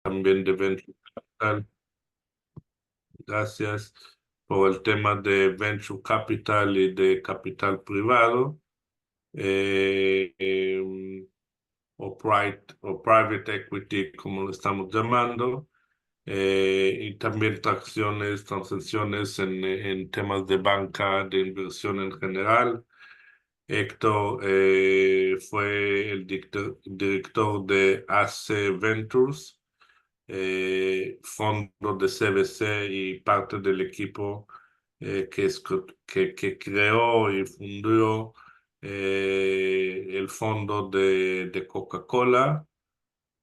también de Venture Capital. Gracias por el tema de Venture Capital y de capital privado, eh, em, o private equity, como lo estamos llamando, y también transacciones en temas de banca, de inversión en general. Héctor fue el director de AC Ventures, fondo de CVC y parte del equipo que creó y fundó el fondo de Coca-Cola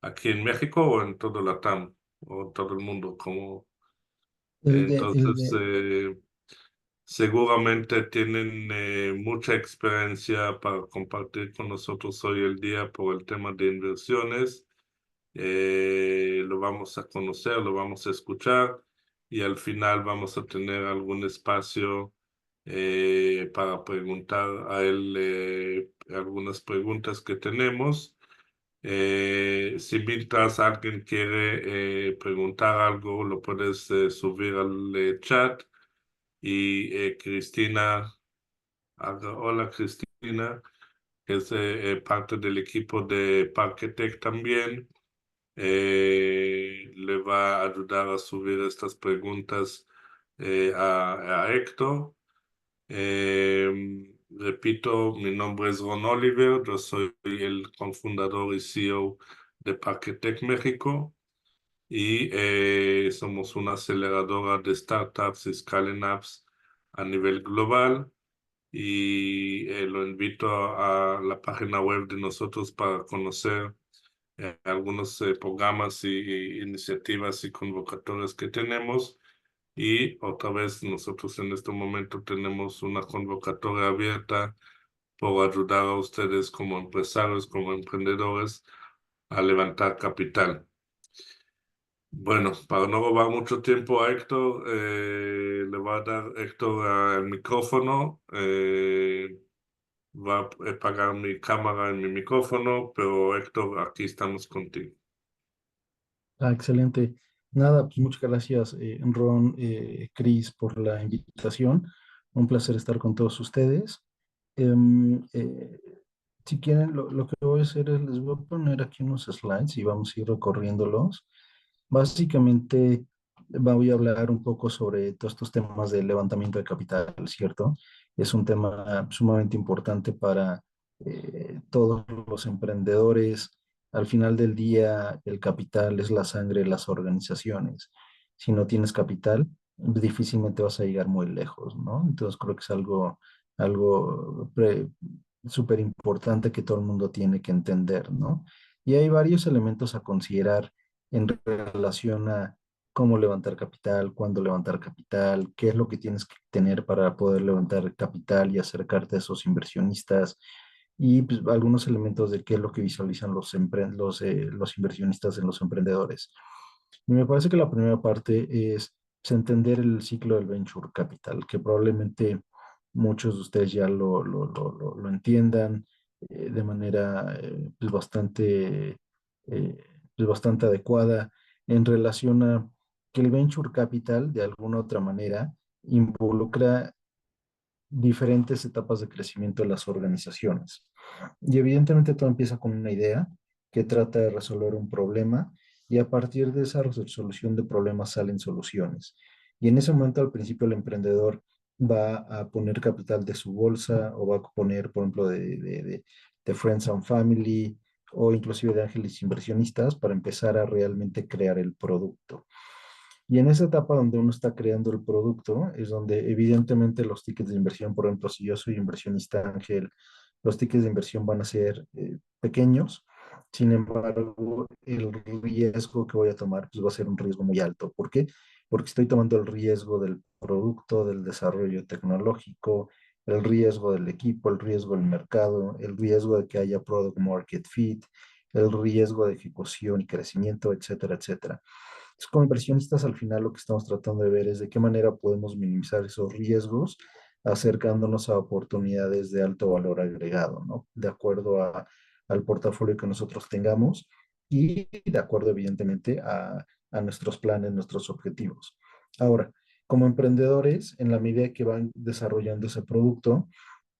aquí en México o en todo Latam o en todo el mundo. El Entonces, de, seguramente tienen mucha experiencia para compartir con nosotros hoy el día por el tema de inversiones. Lo vamos a conocer, lo vamos a escuchar y al final vamos a tener algún espacio para preguntar a él algunas preguntas que tenemos. Si mientras alguien quiere preguntar algo, lo puedes subir al chat y Cristina, hola Cristina, que es parte del equipo de Parquetec también, le va a ayudar a subir estas preguntas a Héctor. Repito, mi nombre es Ron Oliver, yo soy el cofundador y CEO de Parquetec México y somos una aceleradora de startups y scaling apps a nivel global y lo invito a la página web de nosotros para conocer algunos programas y iniciativas y convocatorias que tenemos. Y otra vez nosotros en este momento tenemos una convocatoria abierta por ayudar a ustedes como empresarios, como emprendedores a levantar capital. Bueno, para no robar mucho tiempo a Héctor, le va a dar Héctor el micrófono. Va a apagar mi cámara y mi micrófono, pero Héctor, aquí estamos contigo. excelente. Nada, pues muchas gracias, Ron, Chris, por la invitación. Un placer estar con todos ustedes. Em, eh, si quieren, lo que voy a hacer es les voy a poner aquí unos slides y vamos a ir recorriéndolos. Básicamente voy a hablar un poco sobre todos estos temas de levantamiento de capital, ¿cierto? Es un tema sumamente importante para todos los emprendedores. Al final del día, el capital es la sangre de las organizaciones. Si no tienes capital, difícilmente vas a llegar muy lejos, ¿no? Entonces creo que es algo súper importante que todo el mundo tiene que entender, ¿no? Y hay varios elementos a considerar en relación a cómo levantar capital, cuándo levantar capital, qué es lo que tienes que tener para poder levantar capital y acercarte a esos inversionistas y pues, algunos elementos de qué es lo que visualizan los inversionistas en los emprendedores. Y me parece que la primera parte es pues, entender el ciclo del venture capital, que probablemente muchos de ustedes ya lo entiendan de manera eh, pues, bastante adecuada en relación a que el venture capital, de alguna u otra manera, involucra diferentes etapas de crecimiento de las organizaciones. Y evidentemente todo empieza con una idea que trata de resolver un problema y a partir de esa resolución de problemas salen soluciones. Y en ese momento al principio el emprendedor va a poner capital de su bolsa o va a poner, por ejemplo, de Friends and Family o inclusive de ángeles inversionistas para empezar a realmente crear el producto. Y en esa etapa donde uno está creando el producto es donde evidentemente los tickets de inversión, por ejemplo, si yo soy inversionista ángel, los tickets de inversión van a ser pequeños. Sin embargo, el riesgo que voy a tomar pues, va a ser un riesgo muy alto. ¿Por qué? Porque estoy tomando el riesgo del producto, del desarrollo tecnológico, el riesgo del equipo, el riesgo del mercado, el riesgo de que haya product market fit, el riesgo de ejecución y crecimiento, etcétera, etcétera. Entonces, como inversionistas, al final lo que estamos tratando de ver es de qué manera podemos minimizar esos riesgos acercándonos a oportunidades de alto valor agregado, ¿no? De acuerdo al portafolio que nosotros tengamos. y de acuerdo evidentemente a nuestros planes, nuestros objetivos. Ahora, como emprendedores, en la medida que van desarrollando ese producto,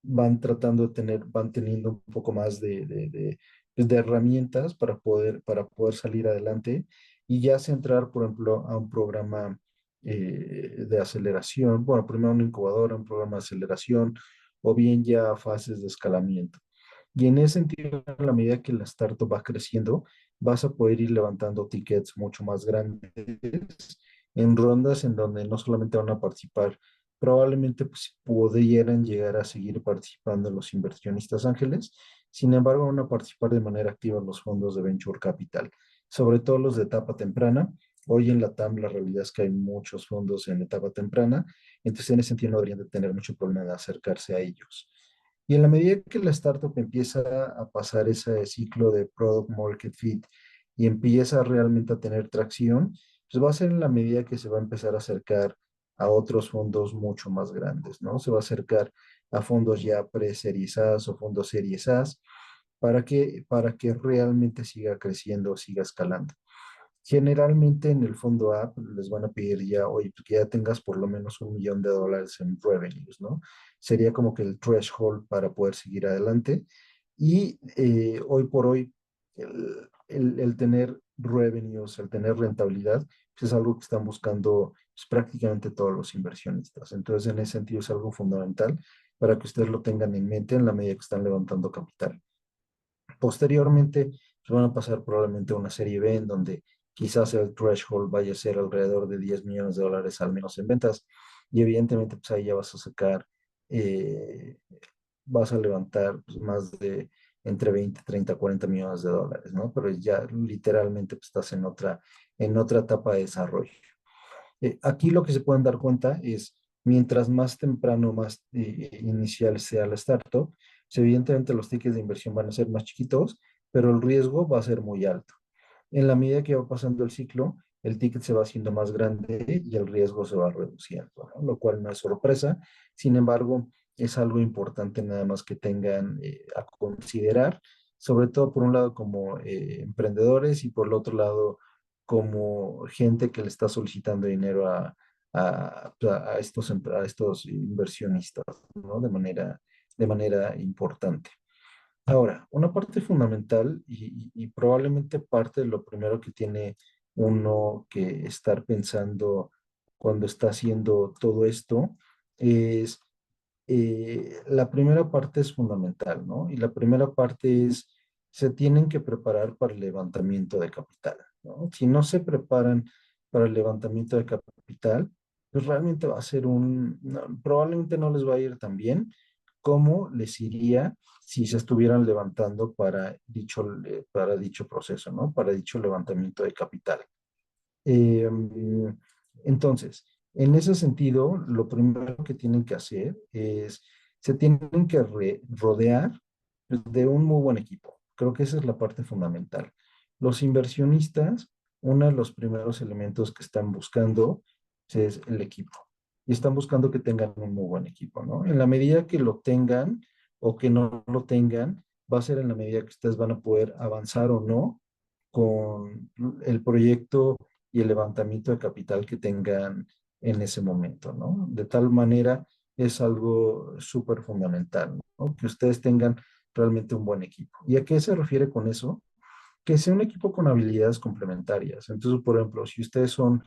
van tratando de tener, van teniendo un poco más pues, de herramientas para poder salir adelante y ya centrar, por ejemplo, a un programa de aceleración, bueno, primero una incubadora, un programa de aceleración, o bien ya fases de escalamiento. Y en ese sentido, a la medida que la startup va creciendo, vas a poder ir levantando tickets mucho más grandes en rondas en donde no solamente van a participar, probablemente pues, pudieran llegar a seguir participando los inversionistas ángeles, sin embargo van a participar de manera activa los fondos de Venture Capital, sobre todo los de etapa temprana. Hoy en la TAM la realidad es que hay muchos fondos en etapa temprana, entonces en ese sentido no deberían de tener mucho problema de acercarse a ellos. Y en la medida que la startup empieza a pasar ese ciclo de product market fit y empieza realmente a tener tracción, pues va a ser en la medida que se va a empezar a acercar a otros fondos mucho más grandes, ¿no? Se va a acercar a fondos ya pre-series A o fondos series A para que realmente siga creciendo, siga escalando. Generalmente en el fondo A pues, les van a pedir ya, oye, pues, que ya tengas por lo menos $1 millón en revenues, ¿no? Sería como que el threshold para poder seguir adelante. Y hoy por hoy, el tener revenues, el tener rentabilidad, pues es algo que están buscando pues, prácticamente todos los inversionistas. Entonces, en ese sentido es algo fundamental para que ustedes lo tengan en mente en la medida que están levantando capital. Posteriormente, pues van a pasar probablemente a una serie B en donde quizás el threshold vaya a ser alrededor de $10 millones al menos en ventas. Y evidentemente, pues ahí ya vas a sacar, eh, vas a levantar pues, más de entre 20, 30, $40 millones, ¿no? Pero ya literalmente pues, estás en otra etapa de desarrollo. Aquí lo que se pueden dar cuenta es, mientras más temprano, más inicial sea la startup, pues evidentemente los tickets de inversión van a ser más chiquitos, pero el riesgo va a ser muy alto. En la medida que va pasando el ciclo, el ticket se va haciendo más grande y el riesgo se va reduciendo, ¿no? Lo cual no es sorpresa. Sin embargo, es algo importante nada más que tengan a considerar, sobre todo por un lado como emprendedores y por el otro lado como gente que le está solicitando dinero a estos inversionistas, ¿no? De manera importante. Ahora, una parte fundamental y probablemente parte de lo primero que tiene uno que estar pensando cuando está haciendo todo esto es la primera parte es fundamental, ¿no? Y la primera parte es, se tienen que preparar para el levantamiento de capital, ¿no? Si no se preparan para el levantamiento de capital, pues realmente va a ser probablemente no les va a ir tan bien como les iría si se estuvieran levantando para dicho proceso, ¿no? Para dicho levantamiento de capital. Eh, entonces, en ese sentido, lo primero que tienen que hacer es, se tienen que rodear de un muy buen equipo. Creo que esa es la parte fundamental. Los inversionistas, uno de los primeros elementos que están buscando es el equipo. Y están buscando que tengan un muy buen equipo, ¿no? En la medida que lo tengan o que no lo tengan, va a ser en la medida que ustedes van a poder avanzar o no con el proyecto y el levantamiento de capital que tengan en ese momento, ¿no? De tal manera es algo súper fundamental, ¿no? Que ustedes tengan realmente un buen equipo. ¿Y a qué se refiere con eso? Que sea un equipo con habilidades complementarias. Entonces, por ejemplo, si ustedes son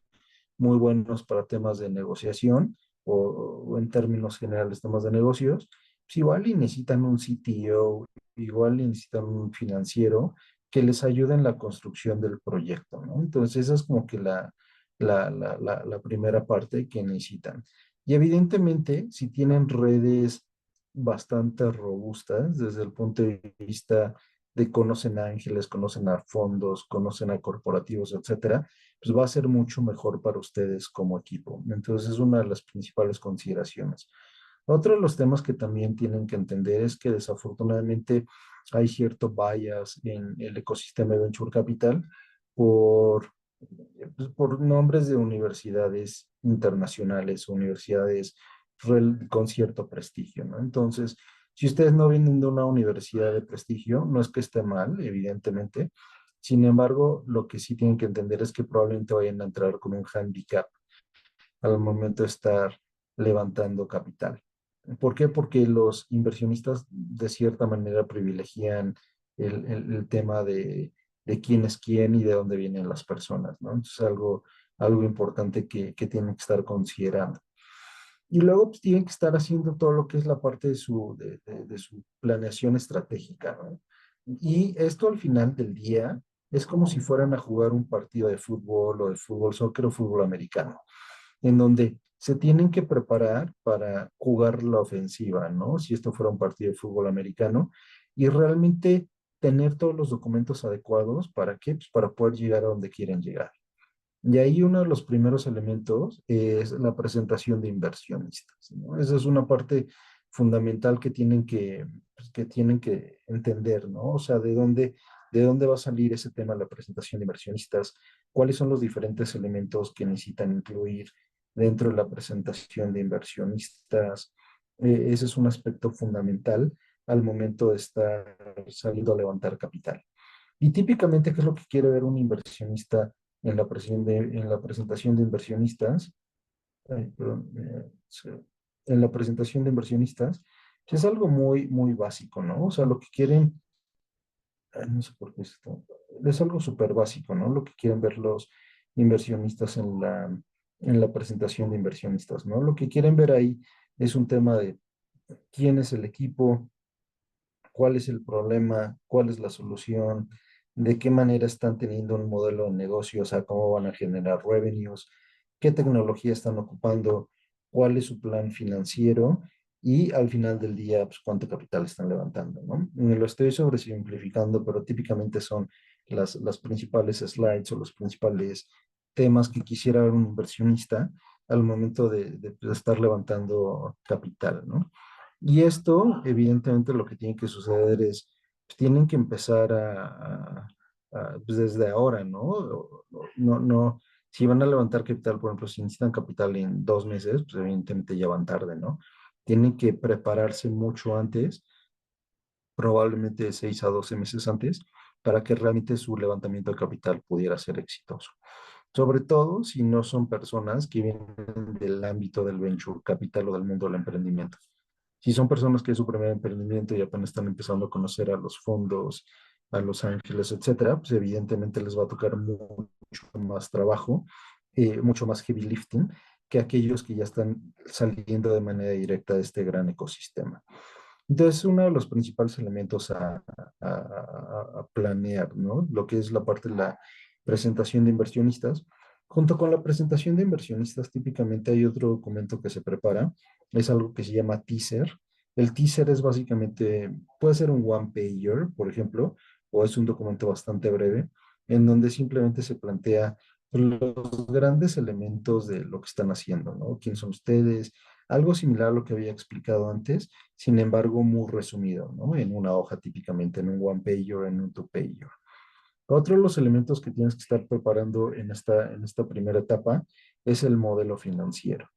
muy buenos para temas de negociación o en términos generales temas de negocios, pues igual y necesitan un CTO, igual y necesitan un financiero que les ayude en la construcción del proyecto, ¿no? Entonces esa es como que la primera parte que necesitan. Y evidentemente, si tienen redes bastante robustas desde el punto de vista de conocen a ángeles, conocen a fondos, conocen a corporativos, etcétera, pues va a ser mucho mejor para ustedes como equipo. Entonces es una de las principales consideraciones. Otro de los temas que también tienen que entender es que desafortunadamente hay cierto bias en el ecosistema de Venture Capital por, pues, por nombres de universidades internacionales, universidades con cierto prestigio, ¿no? Entonces, si ustedes no vienen de una universidad de prestigio, no es que esté mal, evidentemente, Sin embargo, lo que sí tienen que entender es que probablemente vayan a entrar con un handicap al momento de estar levantando capital. ¿Por qué? Porque los inversionistas de cierta manera privilegian el tema de quién es quién y de dónde vienen las personas, ¿no? Entonces, algo importante que tienen que estar considerando. Y luego pues, tienen que estar haciendo todo lo que es la parte de su planeación estratégica, ¿no? Y esto al final del día es como si fueran a jugar un partido de fútbol o de fútbol soccer o fútbol americano, en donde se tienen que preparar para jugar la ofensiva, ¿no? Si esto fuera un partido de fútbol americano, y realmente tener todos los documentos adecuados, ¿para qué? Pues para poder llegar a donde quieren llegar. Y ahí uno de los primeros elementos es la presentación de inversionistas, ¿no? Esa es una parte fundamental que tienen pues, que tienen que entender, ¿no? O sea, de dónde va a salir ese tema de la presentación de inversionistas, cuáles son los diferentes elementos que necesitan incluir dentro de la presentación de inversionistas. Ese es un aspecto fundamental al momento de estar saliendo a levantar capital. Y típicamente, ¿qué es lo que quiere ver un inversionista en la presentación de inversionistas? Ay, perdón, sí, en la presentación de inversionistas, que es algo muy básico, ¿no? O sea, lo que quieren, no sé por qué esto, es algo súper básico, ¿no? Lo que quieren ver los inversionistas en la presentación de inversionistas, ¿no? Lo que quieren ver ahí es un tema de quién es el equipo, cuál es el problema, cuál es la solución, de qué manera están teniendo un modelo de negocio, o sea, cómo van a generar revenues, qué tecnología están ocupando, cuál es su plan financiero y al final del día, pues cuánto capital están levantando, ¿no? Me lo estoy sobresimplificando, pero típicamente son las principales slides o los principales temas que quisiera ver un inversionista al momento de estar levantando capital, ¿no? Y esto, evidentemente, lo que tiene que suceder es, pues, tienen que empezar pues, desde ahora, ¿no? No, si van a levantar capital, por ejemplo, si necesitan capital en 2 meses, pues evidentemente ya van tarde, ¿no? Tienen que prepararse mucho antes, probablemente de 6 a 12 meses antes, para que realmente su levantamiento de capital pudiera ser exitoso. Sobre todo si no son personas que vienen del ámbito del venture capital o del mundo del emprendimiento. Si son personas que es su primer emprendimiento y apenas están empezando a conocer a los fondos, a los ángeles, etcétera, pues evidentemente les va a tocar mucho más trabajo, mucho más heavy lifting que aquellos que ya están saliendo de manera directa de este gran ecosistema. Entonces, uno de los principales elementos a planear, ¿no? Lo que es la parte de la presentación de inversionistas. Junto con la presentación de inversionistas, típicamente hay otro documento que se prepara, es algo que se llama teaser. El teaser es básicamente, puede ser un one pager, por ejemplo, o es un documento bastante breve, en donde simplemente se plantea los grandes elementos de lo que están haciendo, ¿no? ¿Quién son ustedes? Algo similar a lo que había explicado antes, sin embargo, muy resumido, ¿no? En una hoja típicamente, en un one pager, en un two pager. Otro de los elementos que tienes que estar preparando en esta primera etapa es el modelo financiero.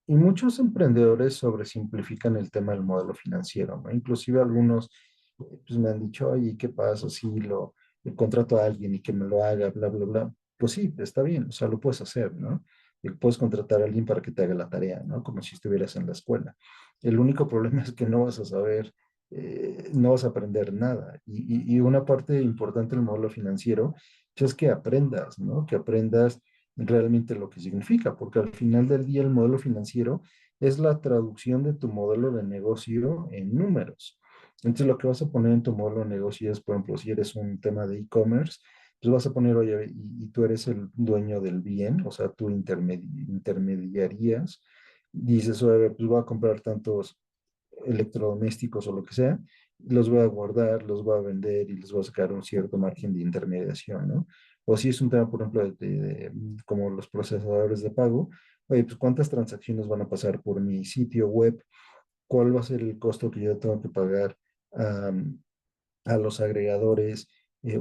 Y muchos emprendedores sobresimplifican el tema del modelo financiero, ¿no? Inclusive algunos pues me han dicho, oye, ¿qué pasa si contrato a alguien y que me lo haga, bla, bla, bla? Pues sí, está bien, o sea, lo puedes hacer, ¿no? Y puedes contratar a alguien para que te haga la tarea, ¿no? Como si estuvieras en la escuela. El único problema es que no vas a saber, no vas a aprender nada. Y una parte importante del modelo financiero pues, es que aprendas, ¿no? Que aprendas realmente lo que significa, porque al final del día el modelo financiero es la traducción de tu modelo de negocio en números. Entonces lo que vas a poner en tu modelo de negocio es, por ejemplo, si eres un tema de e-commerce, pues vas a poner, oye, y tú eres el dueño del bien, o sea, tú intermediarías, dices, oye, pues voy a comprar tantos electrodomésticos o lo que sea, los voy a guardar, los voy a vender y les voy a sacar un cierto margen de intermediación, ¿no? O si es un tema, por ejemplo, como los procesadores de pago, oye, pues cuántas transacciones van a pasar por mi sitio web, cuál va a ser el costo que yo tengo que pagar um, a los agregadores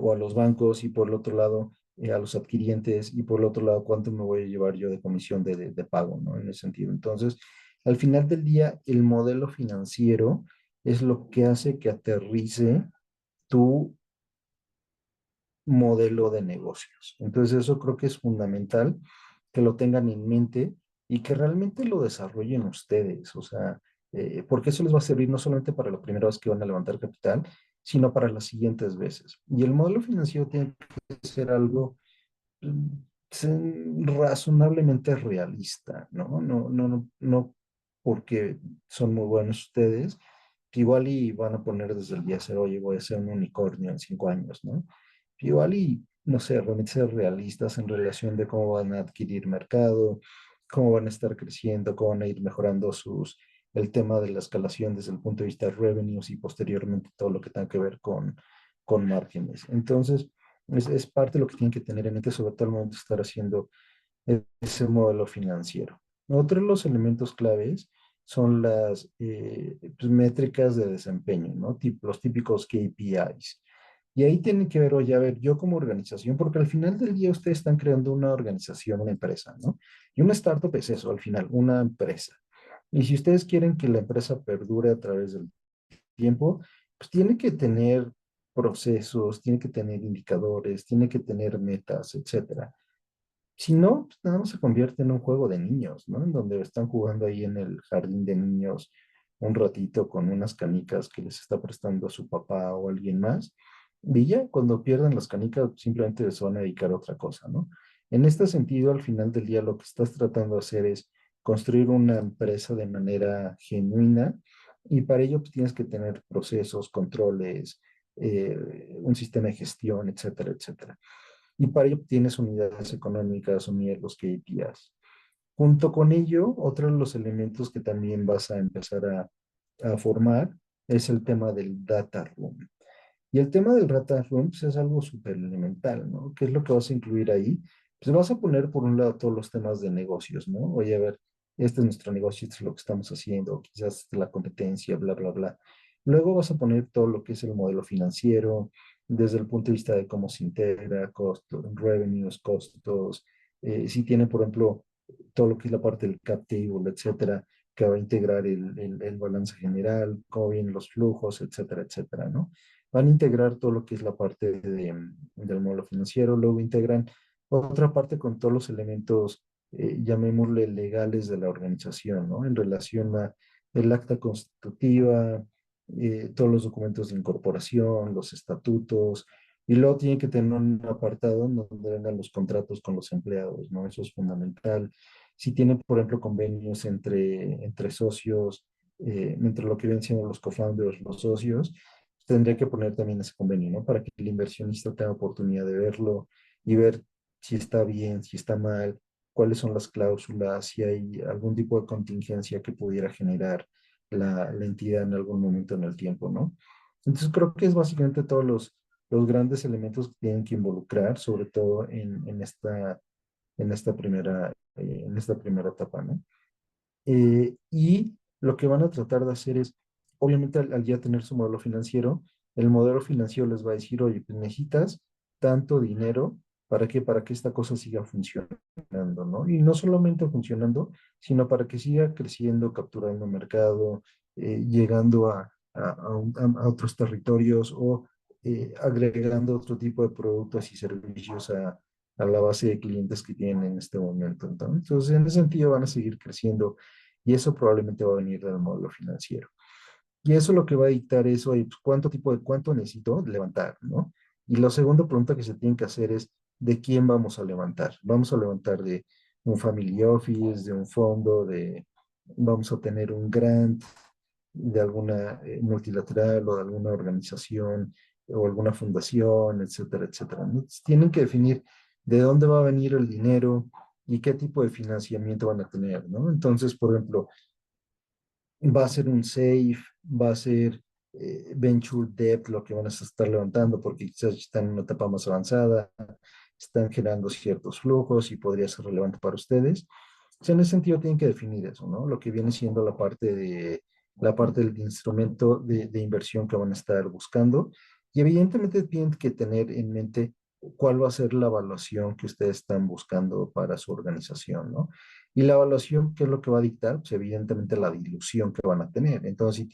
o a los bancos y por el otro lado a los adquirientes y por el otro lado cuánto me voy a llevar yo de comisión de pago, ¿no? En ese sentido. Entonces, al final del día, el modelo financiero es lo que hace que aterrice tu modelo de negocios. Entonces eso creo que es fundamental que lo tengan en mente y que realmente lo desarrollen ustedes, o sea, porque eso les va a servir no solamente para la primera vez que van a levantar capital, sino para las siguientes veces. Y el modelo financiero tiene que ser algo razonablemente realista, ¿no? No porque son muy buenos ustedes, que igual y van a poner desde el día cero, oye, voy a ser un unicornio en 5 años, ¿no? Igual y, no sé, realmente ser realistas en relación de cómo van a adquirir mercado, cómo van a estar creciendo, cómo van a ir mejorando el tema de la escalación desde el punto de vista de revenues y posteriormente todo lo que tenga que ver con márgenes. Entonces, es parte de lo que tienen que tener en mente, sobre todo al momento de estar haciendo ese modelo financiero. Otro de los elementos claves son las pues, métricas de desempeño, ¿no? Los típicos KPIs. Y ahí tienen que ver, oye, a ver, yo como organización, porque al final del día ustedes están creando una organización, una empresa, ¿no? Y una startup es eso, al final, una empresa. Y si ustedes quieren que la empresa perdure a través del tiempo, pues tiene que tener procesos, tiene que tener indicadores, tiene que tener metas, etcétera. Si no, pues nada más se convierte en un juego de niños, ¿no? En donde están jugando ahí en el jardín de niños un ratito con unas canicas que les está prestando su papá o alguien más. Y ya cuando pierdan las canicas, simplemente se van a dedicar a otra cosa, ¿no? En este sentido, al final del día, lo que estás tratando de hacer es construir una empresa de manera genuina y para ello pues, tienes que tener procesos, controles, un sistema de gestión, etcétera, etcétera. Y para ello tienes unidades económicas, unir los KPIs. Junto con ello, otro de los elementos que también vas a empezar a formar es el tema del data room. Y el tema del data room pues, es algo súper elemental, ¿no? ¿Qué es lo que vas a incluir ahí? Pues vas a poner por un lado todos los temas de negocios, ¿no? Oye, a ver, este es nuestro negocio, esto es lo que estamos haciendo, quizás la competencia, bla, bla, bla. Luego vas a poner todo lo que es el modelo financiero, desde el punto de vista de cómo se integra, costos, revenues, costos, si tiene, por ejemplo, todo lo que es la parte del cap table, etcétera, que va a integrar el balance general, cómo vienen los flujos, etcétera, etcétera, ¿no? Van a integrar todo lo que es la parte del modelo financiero, luego integran otra parte con todos los elementos, llamémosle legales de la organización, ¿no? En relación a el acta constitutiva, todos los documentos de incorporación, los estatutos, y luego tiene que tener un apartado en donde vengan los contratos con los empleados, ¿no? Eso es fundamental. Si tienen, por ejemplo, convenios entre socios, entre lo que vienen siendo los co-founders, los socios, tendría que poner también ese convenio, ¿no? Para que el inversionista tenga oportunidad de verlo y ver si está bien, si está mal, cuáles son las cláusulas, si hay algún tipo de contingencia que pudiera generar la entidad en algún momento en el tiempo, ¿no? Entonces creo que es básicamente todos los grandes elementos que tienen que involucrar, sobre todo en esta primera etapa, ¿no? Y lo que van a tratar de hacer es, obviamente al ya tener su modelo financiero, el modelo financiero les va a decir, oye, pues necesitas tanto dinero para que esta cosa siga funcionando, ¿no? Y no solamente funcionando, sino para que siga creciendo, capturando mercado, llegando a otros territorios o agregando otro tipo de productos y servicios a la base de clientes que tienen en este momento. Entonces, en ese sentido van a seguir creciendo y eso probablemente va a venir del módulo financiero. Y eso lo que va a dictar es, oye, pues, cuánto necesito levantar, ¿no? Y la segunda pregunta que se tiene que hacer es, ¿de quién vamos a levantar? ¿Vamos a levantar de un family office, de un fondo, vamos a tener un grant de alguna multilateral o de alguna organización o alguna fundación, etcétera, etcétera? Entonces, tienen que definir de dónde va a venir el dinero y qué tipo de financiamiento van a tener, ¿no? Entonces, por ejemplo, va a ser un SAFE, va a ser Venture Debt lo que van a estar levantando porque quizás están en una etapa más avanzada, están generando ciertos flujos y podría ser relevante para ustedes. O sea, en ese sentido tienen que definir eso, ¿no? Lo que viene siendo la parte del instrumento de inversión que van a estar buscando. Y evidentemente tienen que tener en mente cuál va a ser la evaluación que ustedes están buscando para su organización, ¿no? Y la evaluación, ¿qué es lo que va a dictar? Pues evidentemente la dilución que van a tener. Entonces,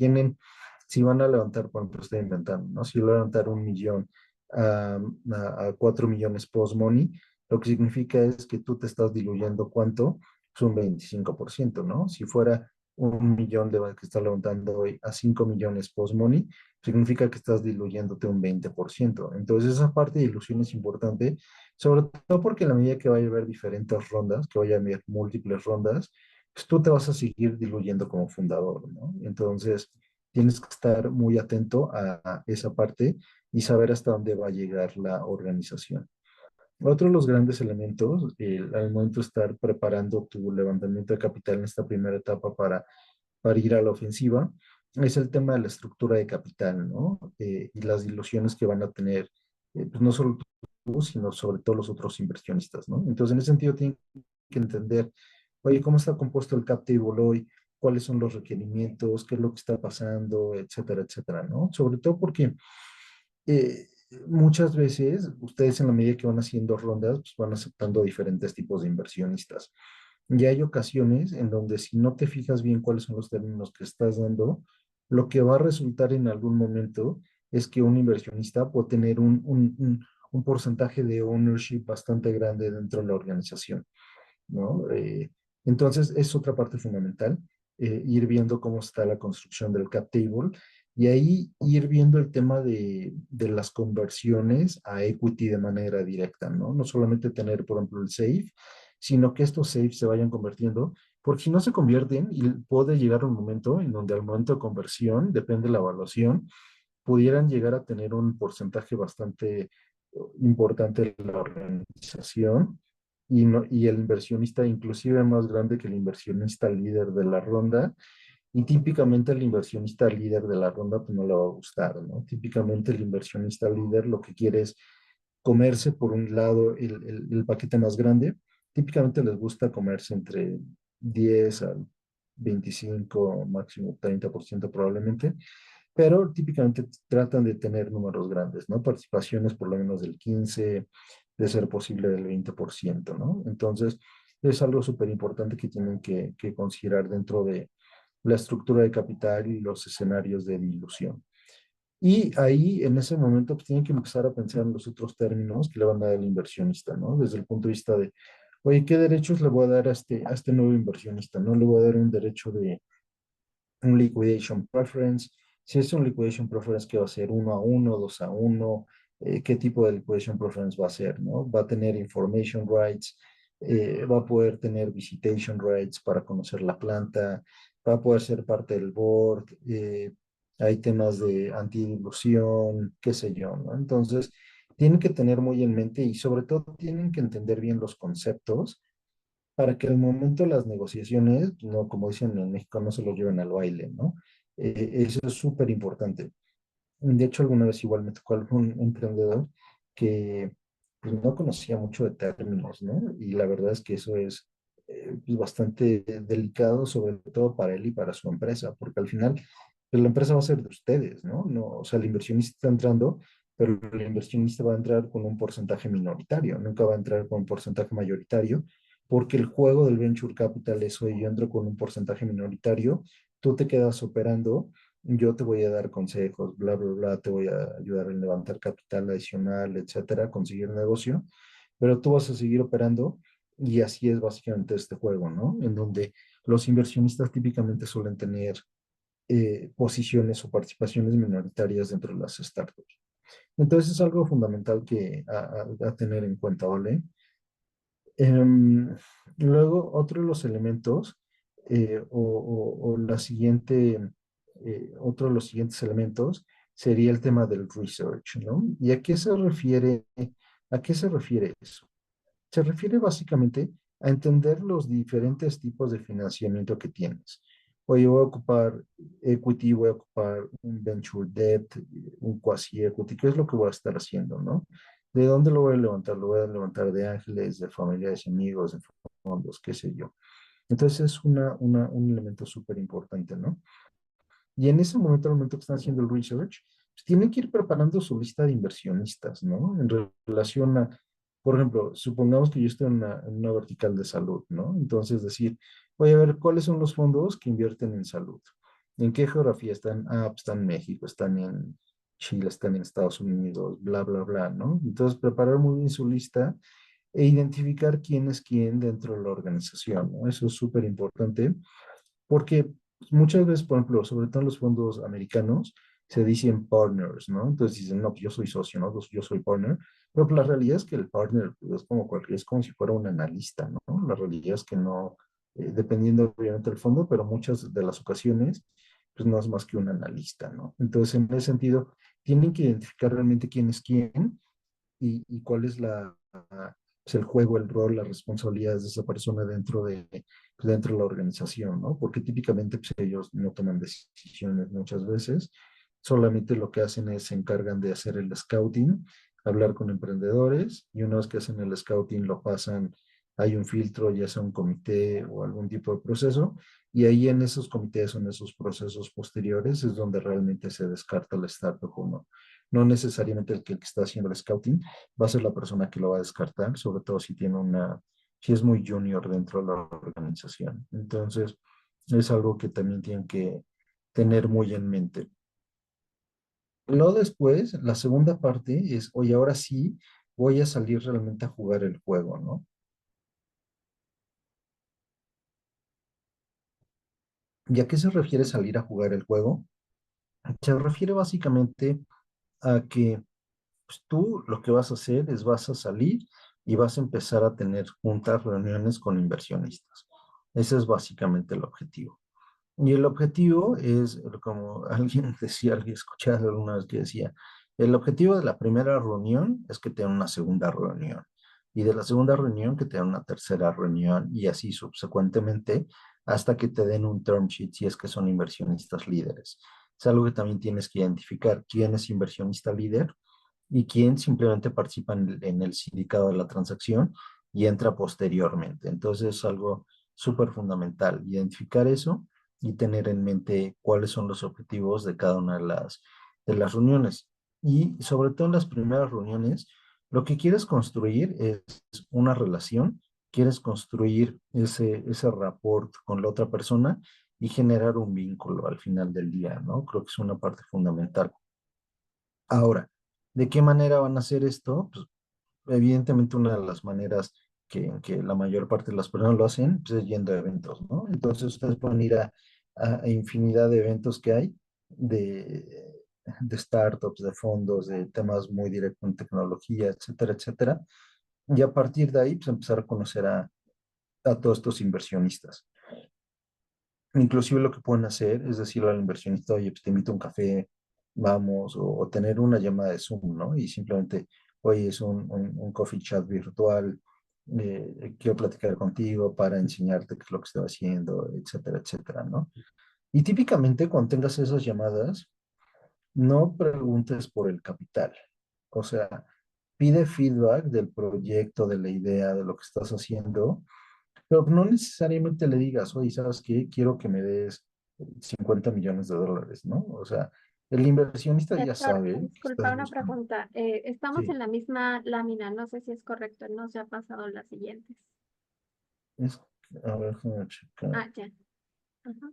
si van a levantar, por ejemplo, estoy inventando, ¿no? Si van a levantar 1 millón a 4 millones post-money, lo que significa es que tú te estás diluyendo ¿cuánto? Pues un 25%, ¿no? Si fuera 1 millón que está levantando hoy a 5 millones post-money, significa que estás diluyéndote un 20%. Entonces, esa parte de ilusión es importante, sobre todo porque en la medida que vaya a haber diferentes rondas, que vaya a haber múltiples rondas, pues tú te vas a seguir diluyendo como fundador, ¿no? Entonces, tienes que estar muy atento a esa parte y saber hasta dónde va a llegar la organización. Otro de los grandes elementos, al momento de estar preparando tu levantamiento de capital en esta primera etapa para ir a la ofensiva, es el tema de la estructura de capital, ¿no? Y las diluciones que van a tener, pues no solo tú, sino sobre todo los otros inversionistas, ¿no? Entonces, en ese sentido, tienen que entender, oye, ¿cómo está compuesto el cap table hoy? ¿Cuáles son los requerimientos? ¿Qué es lo que está pasando? Etcétera, etcétera, ¿no? Sobre todo porque eh, muchas veces ustedes en la medida que van haciendo rondas, pues van aceptando diferentes tipos de inversionistas. Y hay ocasiones en donde si no te fijas bien cuáles son los términos que estás dando, lo que va a resultar en algún momento es que un inversionista puede tener un porcentaje de ownership bastante grande dentro de la organización, ¿no? Entonces, es otra parte fundamental, ir viendo cómo está la construcción del cap table y ahí ir viendo el tema de las conversiones a equity de manera directa, ¿no? No solamente tener, por ejemplo, el SAFE, sino que estos SAFE se vayan convirtiendo, porque si no se convierten, y puede llegar un momento en donde al momento de conversión, depende de la evaluación, pudieran llegar a tener un porcentaje bastante importante de la organización y, no, y el inversionista inclusive más grande que el inversionista líder de la ronda. Y típicamente el inversionista líder de la ronda pues no le va a gustar, ¿no? Típicamente el inversionista líder lo que quiere es comerse por un lado el paquete más grande. Típicamente les gusta comerse entre 10 al 25, máximo 30% probablemente, pero típicamente tratan de tener números grandes, ¿no? Participaciones por lo menos del 15, de ser posible del 20%, ¿no? Entonces, es algo súper importante que tienen que considerar dentro de la estructura de capital y los escenarios de dilución. Y ahí, en ese momento, pues tienen que empezar a pensar en los otros términos que le van a dar al inversionista, ¿no? Desde el punto de vista de, oye, ¿qué derechos le voy a dar a este nuevo inversionista? ¿No le voy a dar un derecho de un liquidation preference? Si es un liquidation preference, ¿qué va a ser? ¿1 a 1, 2 a 1? ¿Qué tipo de liquidation preference va a ser? ¿No? ¿Va a tener information rights? ¿Va a poder tener visitation rights para conocer la planta? ¿Va a poder ser parte del board? Hay temas de antidilución, qué sé yo, ¿no? Entonces, tienen que tener muy en mente y sobre todo tienen que entender bien los conceptos para que al momento de las negociaciones, no, como dicen en México, no se los lleven al baile, ¿no? Eso es súper importante. De hecho, alguna vez igual me tocó algún emprendedor que pues, no conocía mucho de términos, ¿no? Y la verdad es que eso es pues, bastante delicado, sobre todo para él y para su empresa, porque al final pues, la empresa va a ser de ustedes, ¿no? No, o sea, el inversionista está entrando, pero el inversionista va a entrar con un porcentaje minoritario, nunca va a entrar con un porcentaje mayoritario, porque el juego del venture capital es, oye, yo entro con un porcentaje minoritario, tú te quedas operando, yo te voy a dar consejos, bla, bla, bla, te voy a ayudar a levantar capital adicional, etcétera, conseguir negocio, pero tú vas a seguir operando y así es básicamente este juego, ¿no? En donde los inversionistas típicamente suelen tener posiciones o participaciones minoritarias dentro de las startups. Entonces es algo fundamental que a tener en cuenta, ¿vale? Em, Luego, otro de los elementos o la siguiente, otro de los siguientes elementos sería el tema del research, ¿no? ¿Y a qué se refiere eso? Se refiere básicamente a entender los diferentes tipos de financiamiento que tienes. Oye, voy a ocupar equity, voy a ocupar un venture debt, un quasi equity, ¿qué es lo que voy a estar haciendo, no? ¿De dónde lo voy a levantar? Lo voy a levantar de ángeles, de familiares y amigos, de fondos, qué sé yo. Entonces es un elemento súper importante, ¿no? Y en ese momento, al momento que están haciendo el research, pues tienen que ir preparando su lista de inversionistas, ¿no? En relación a, por ejemplo, supongamos que yo estoy en una vertical de salud, ¿no? Entonces decir, voy a ver cuáles son los fondos que invierten en salud. ¿En qué geografía están? Ah, pues están en México, están en Chile está en Estados Unidos, bla, bla, bla, ¿no? Entonces, preparar muy bien su lista e identificar quién es quién dentro de la organización, ¿no? Eso es súper importante porque muchas veces, por ejemplo, sobre todo en los fondos americanos, se dicen partners, ¿no? Entonces dicen, no, pues yo soy socio, ¿no? Pues yo soy partner. Pero pues, la realidad es que el partner pues, es como cualquier, es como si fuera un analista, ¿no? La realidad es que no, dependiendo obviamente del fondo, pero muchas de las ocasiones, pues no es más que un analista, ¿no? Entonces, en ese sentido, tienen que identificar realmente quién es quién y cuál es pues, el juego, el rol, las responsabilidades de esa persona pues, dentro de la organización, ¿no? Porque típicamente pues, ellos no toman decisiones muchas veces, solamente lo que hacen es se encargan de hacer el scouting, hablar con emprendedores y una vez que hacen el scouting lo pasan, hay un filtro, ya sea un comité o algún tipo de proceso, y ahí en esos comités o en esos procesos posteriores es donde realmente se descarta la startup o no. No necesariamente el que está haciendo el scouting va a ser la persona que lo va a descartar, sobre todo si tiene si es muy junior dentro de la organización. Entonces, es algo que también tienen que tener muy en mente. Luego después, la segunda parte es, oye, ahora sí voy a salir realmente a jugar el juego, ¿no? ¿Y a qué se refiere salir a jugar el juego? Se refiere básicamente a que pues, tú lo que vas a hacer es vas a salir y vas a empezar a tener juntas, reuniones con inversionistas. Ese es básicamente el objetivo. Y el objetivo es, como alguien decía, alguien escuché alguna vez que decía, el objetivo de la primera reunión es que te den una segunda reunión. Y de la segunda reunión que te den una tercera reunión y así subsecuentemente hasta que te den un term sheet si es que son inversionistas líderes. Es algo que también tienes que identificar quién es inversionista líder y quién simplemente participa en el sindicado de la transacción y entra posteriormente. Entonces es algo súper fundamental, identificar eso y tener en mente cuáles son los objetivos de cada una de las reuniones. Y sobre todo en las primeras reuniones, lo que quieres construir es una relación, quieres construir ese rapport con la otra persona y generar un vínculo al final del día, ¿no? Creo que es una parte fundamental. Ahora, ¿de qué manera van a hacer esto? Pues evidentemente una de las maneras que la mayor parte de las personas lo hacen, pues es yendo a eventos, ¿no? Entonces ustedes pueden ir a infinidad de eventos que hay de startups, de fondos, de temas muy directos en tecnología, etcétera, etcétera. Y a partir de ahí, pues empezar a conocer a todos estos inversionistas. Inclusive lo que pueden hacer es decirle al inversionista, oye, pues te invito a un café, vamos, o tener una llamada de Zoom, ¿no? Y simplemente, oye, es un coffee chat virtual, quiero platicar contigo para enseñarte qué es lo que estoy haciendo, etcétera, etcétera, ¿no? Y típicamente cuando tengas esas llamadas, no preguntes por el capital. O sea, pide feedback del proyecto, de la idea, de lo que estás haciendo, pero no necesariamente le digas, oye, ¿sabes qué? Quiero que me des 50 millones de dólares, ¿no? O sea, el inversionista ya Héctor, sabe que disculpa estás una buscando. pregunta. Estamos Sí, en la misma lámina, no sé si es correcto, no se ha pasado las siguientes. es, a ver, déjame checar. Ah, ya. Ajá.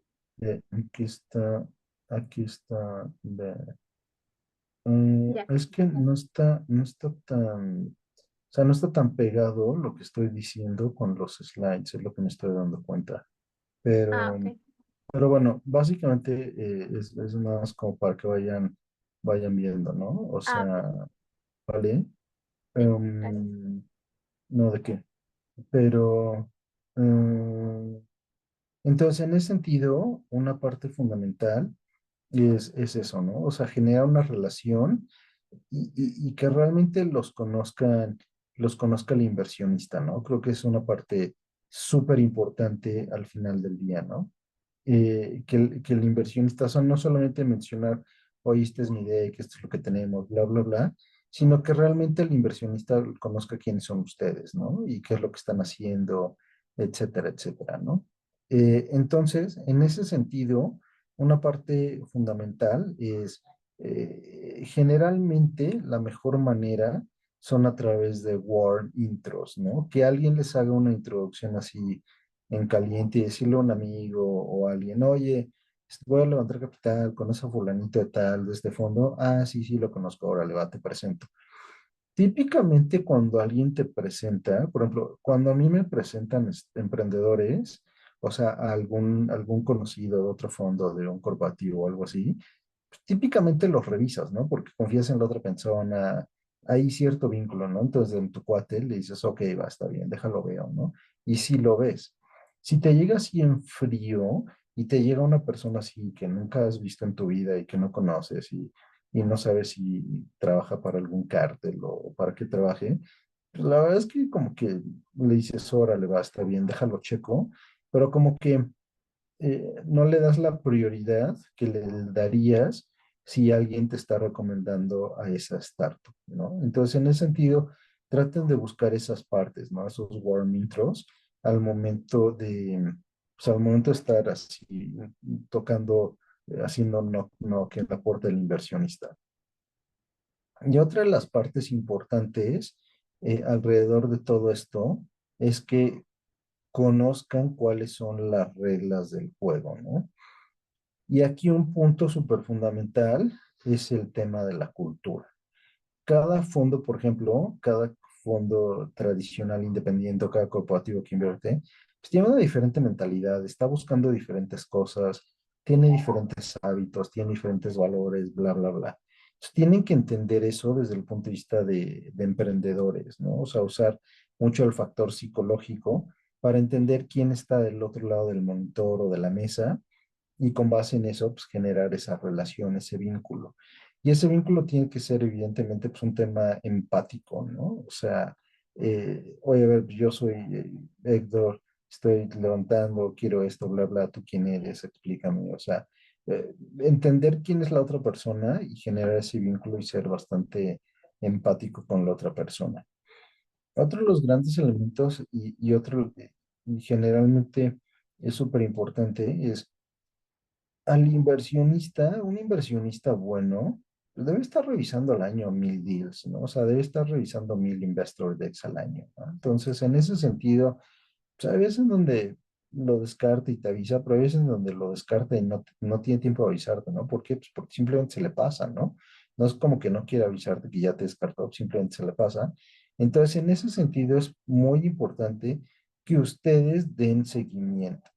Aquí está, aquí está. Ya. Es que no está tan, o sea, no está tan pegado lo que estoy diciendo con los slides, es lo que me estoy dando cuenta. Ah, Pero, ok. pero bueno, básicamente es más como para que vayan viendo, ¿no? O Ah, sea, ok. ¿vale? Sí, gracias. No, ¿de qué? Pero, entonces, en ese sentido, una parte fundamental es eso, ¿no? O sea, generar una relación y que realmente los conozca el inversionista, ¿no? Creo que es una parte súper importante al final del día, ¿no? Que el inversionista, o sea, no solamente mencionar, oye, esta es mi idea y que esto es lo que tenemos, bla, bla, bla, sino que realmente el inversionista conozca quiénes son ustedes, ¿no? Y qué es lo que están haciendo, etcétera, etcétera, ¿no? Entonces, en ese sentido, una parte fundamental es, generalmente la mejor manera son a través de warm intros, ¿no? Que alguien les haga una introducción así en caliente y decirle a un amigo o a alguien, oye, Voy a levantar capital con ese fulanito de tal, de este fondo. Ah, sí, sí, lo conozco, ahora le va, te presento. Típicamente cuando alguien te presenta, por ejemplo, cuando a mí me presentan emprendedores, o sea, a algún conocido de otro fondo, de un corporativo o algo así, pues, típicamente los revisas, ¿no? Porque confías en la otra persona, hay cierto vínculo, ¿no? Entonces, en tu cuate le dices, ok, va, está bien, déjalo veo, ¿no? Y si lo ves, si te llega así en frío y te llega una persona así que nunca has visto en tu vida y que no conoces y no sabes si trabaja para algún cártel o para qué trabaje, pues la verdad es que como que le dices, órale, va, está bien, déjalo checo, pero como que no le das la prioridad que le darías si alguien te está recomendando a esa startup, ¿no? Entonces, en ese sentido, traten de buscar esas partes, ¿no? Esos warm intros al momento de, pues, al momento de estar así tocando, haciendo no que el aporte del inversionista. Y otra de las partes importantes alrededor de todo esto es que conozcan cuáles son las reglas del juego, ¿no? Y aquí un punto súper fundamental es el tema de la cultura. Cada fondo, por ejemplo, cada fondo tradicional independiente o cada corporativo que invierte, pues tiene una diferente mentalidad, está buscando diferentes cosas, tiene diferentes hábitos, tiene diferentes valores, bla, bla, bla. Entonces, tienen que entender eso desde el punto de vista de emprendedores, ¿no? O sea, usar mucho el factor psicológico para entender quién está del otro lado del monitor o de la mesa y con base en eso, pues generar esa relación, ese vínculo. Y ese vínculo tiene que ser evidentemente pues un tema empático, ¿no? O sea, oye, a ver, yo soy Héctor, estoy levantando, quiero esto, bla, bla, ¿tú quién eres? Explícame, o sea, entender quién es la otra persona y generar ese vínculo y ser bastante empático con la otra persona. Otro de los grandes elementos y otro, y generalmente es súper importante, es al inversionista, un inversionista bueno, debe estar revisando al año 1000 deals, ¿no? O sea, debe estar revisando 1000 investor decks al año, ¿no? Entonces, en ese sentido, pues hay veces donde lo descarta y te avisa, pero hay veces donde lo descarta y no tiene tiempo de avisarte, ¿no? ¿Por qué? Pues porque simplemente se le pasa, ¿no? No es como que no quiera avisarte que ya te descartó, simplemente se le pasa. Entonces, en ese sentido, es muy importante que ustedes den seguimiento.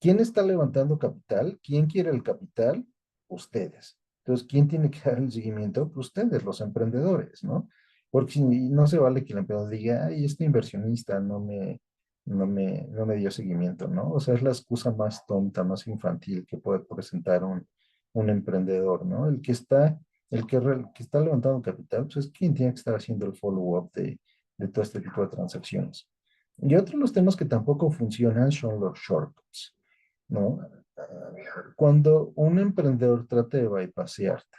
¿Quién está levantando capital? ¿Quién quiere el capital? Ustedes. Entonces, ¿quién tiene que dar el seguimiento? Pues ustedes, los emprendedores, ¿no? Porque no se vale que el emprendedor diga, ay, este inversionista no me dio seguimiento, ¿no? O sea, es la excusa más tonta, más infantil que puede presentar un emprendedor, ¿no? El que está levantando capital, pues es quien tiene que estar haciendo el follow-up de todo este tipo de transacciones. Y otro de los temas que tampoco funcionan son los shortcuts. ¿No? Cuando un emprendedor trata de bypassearte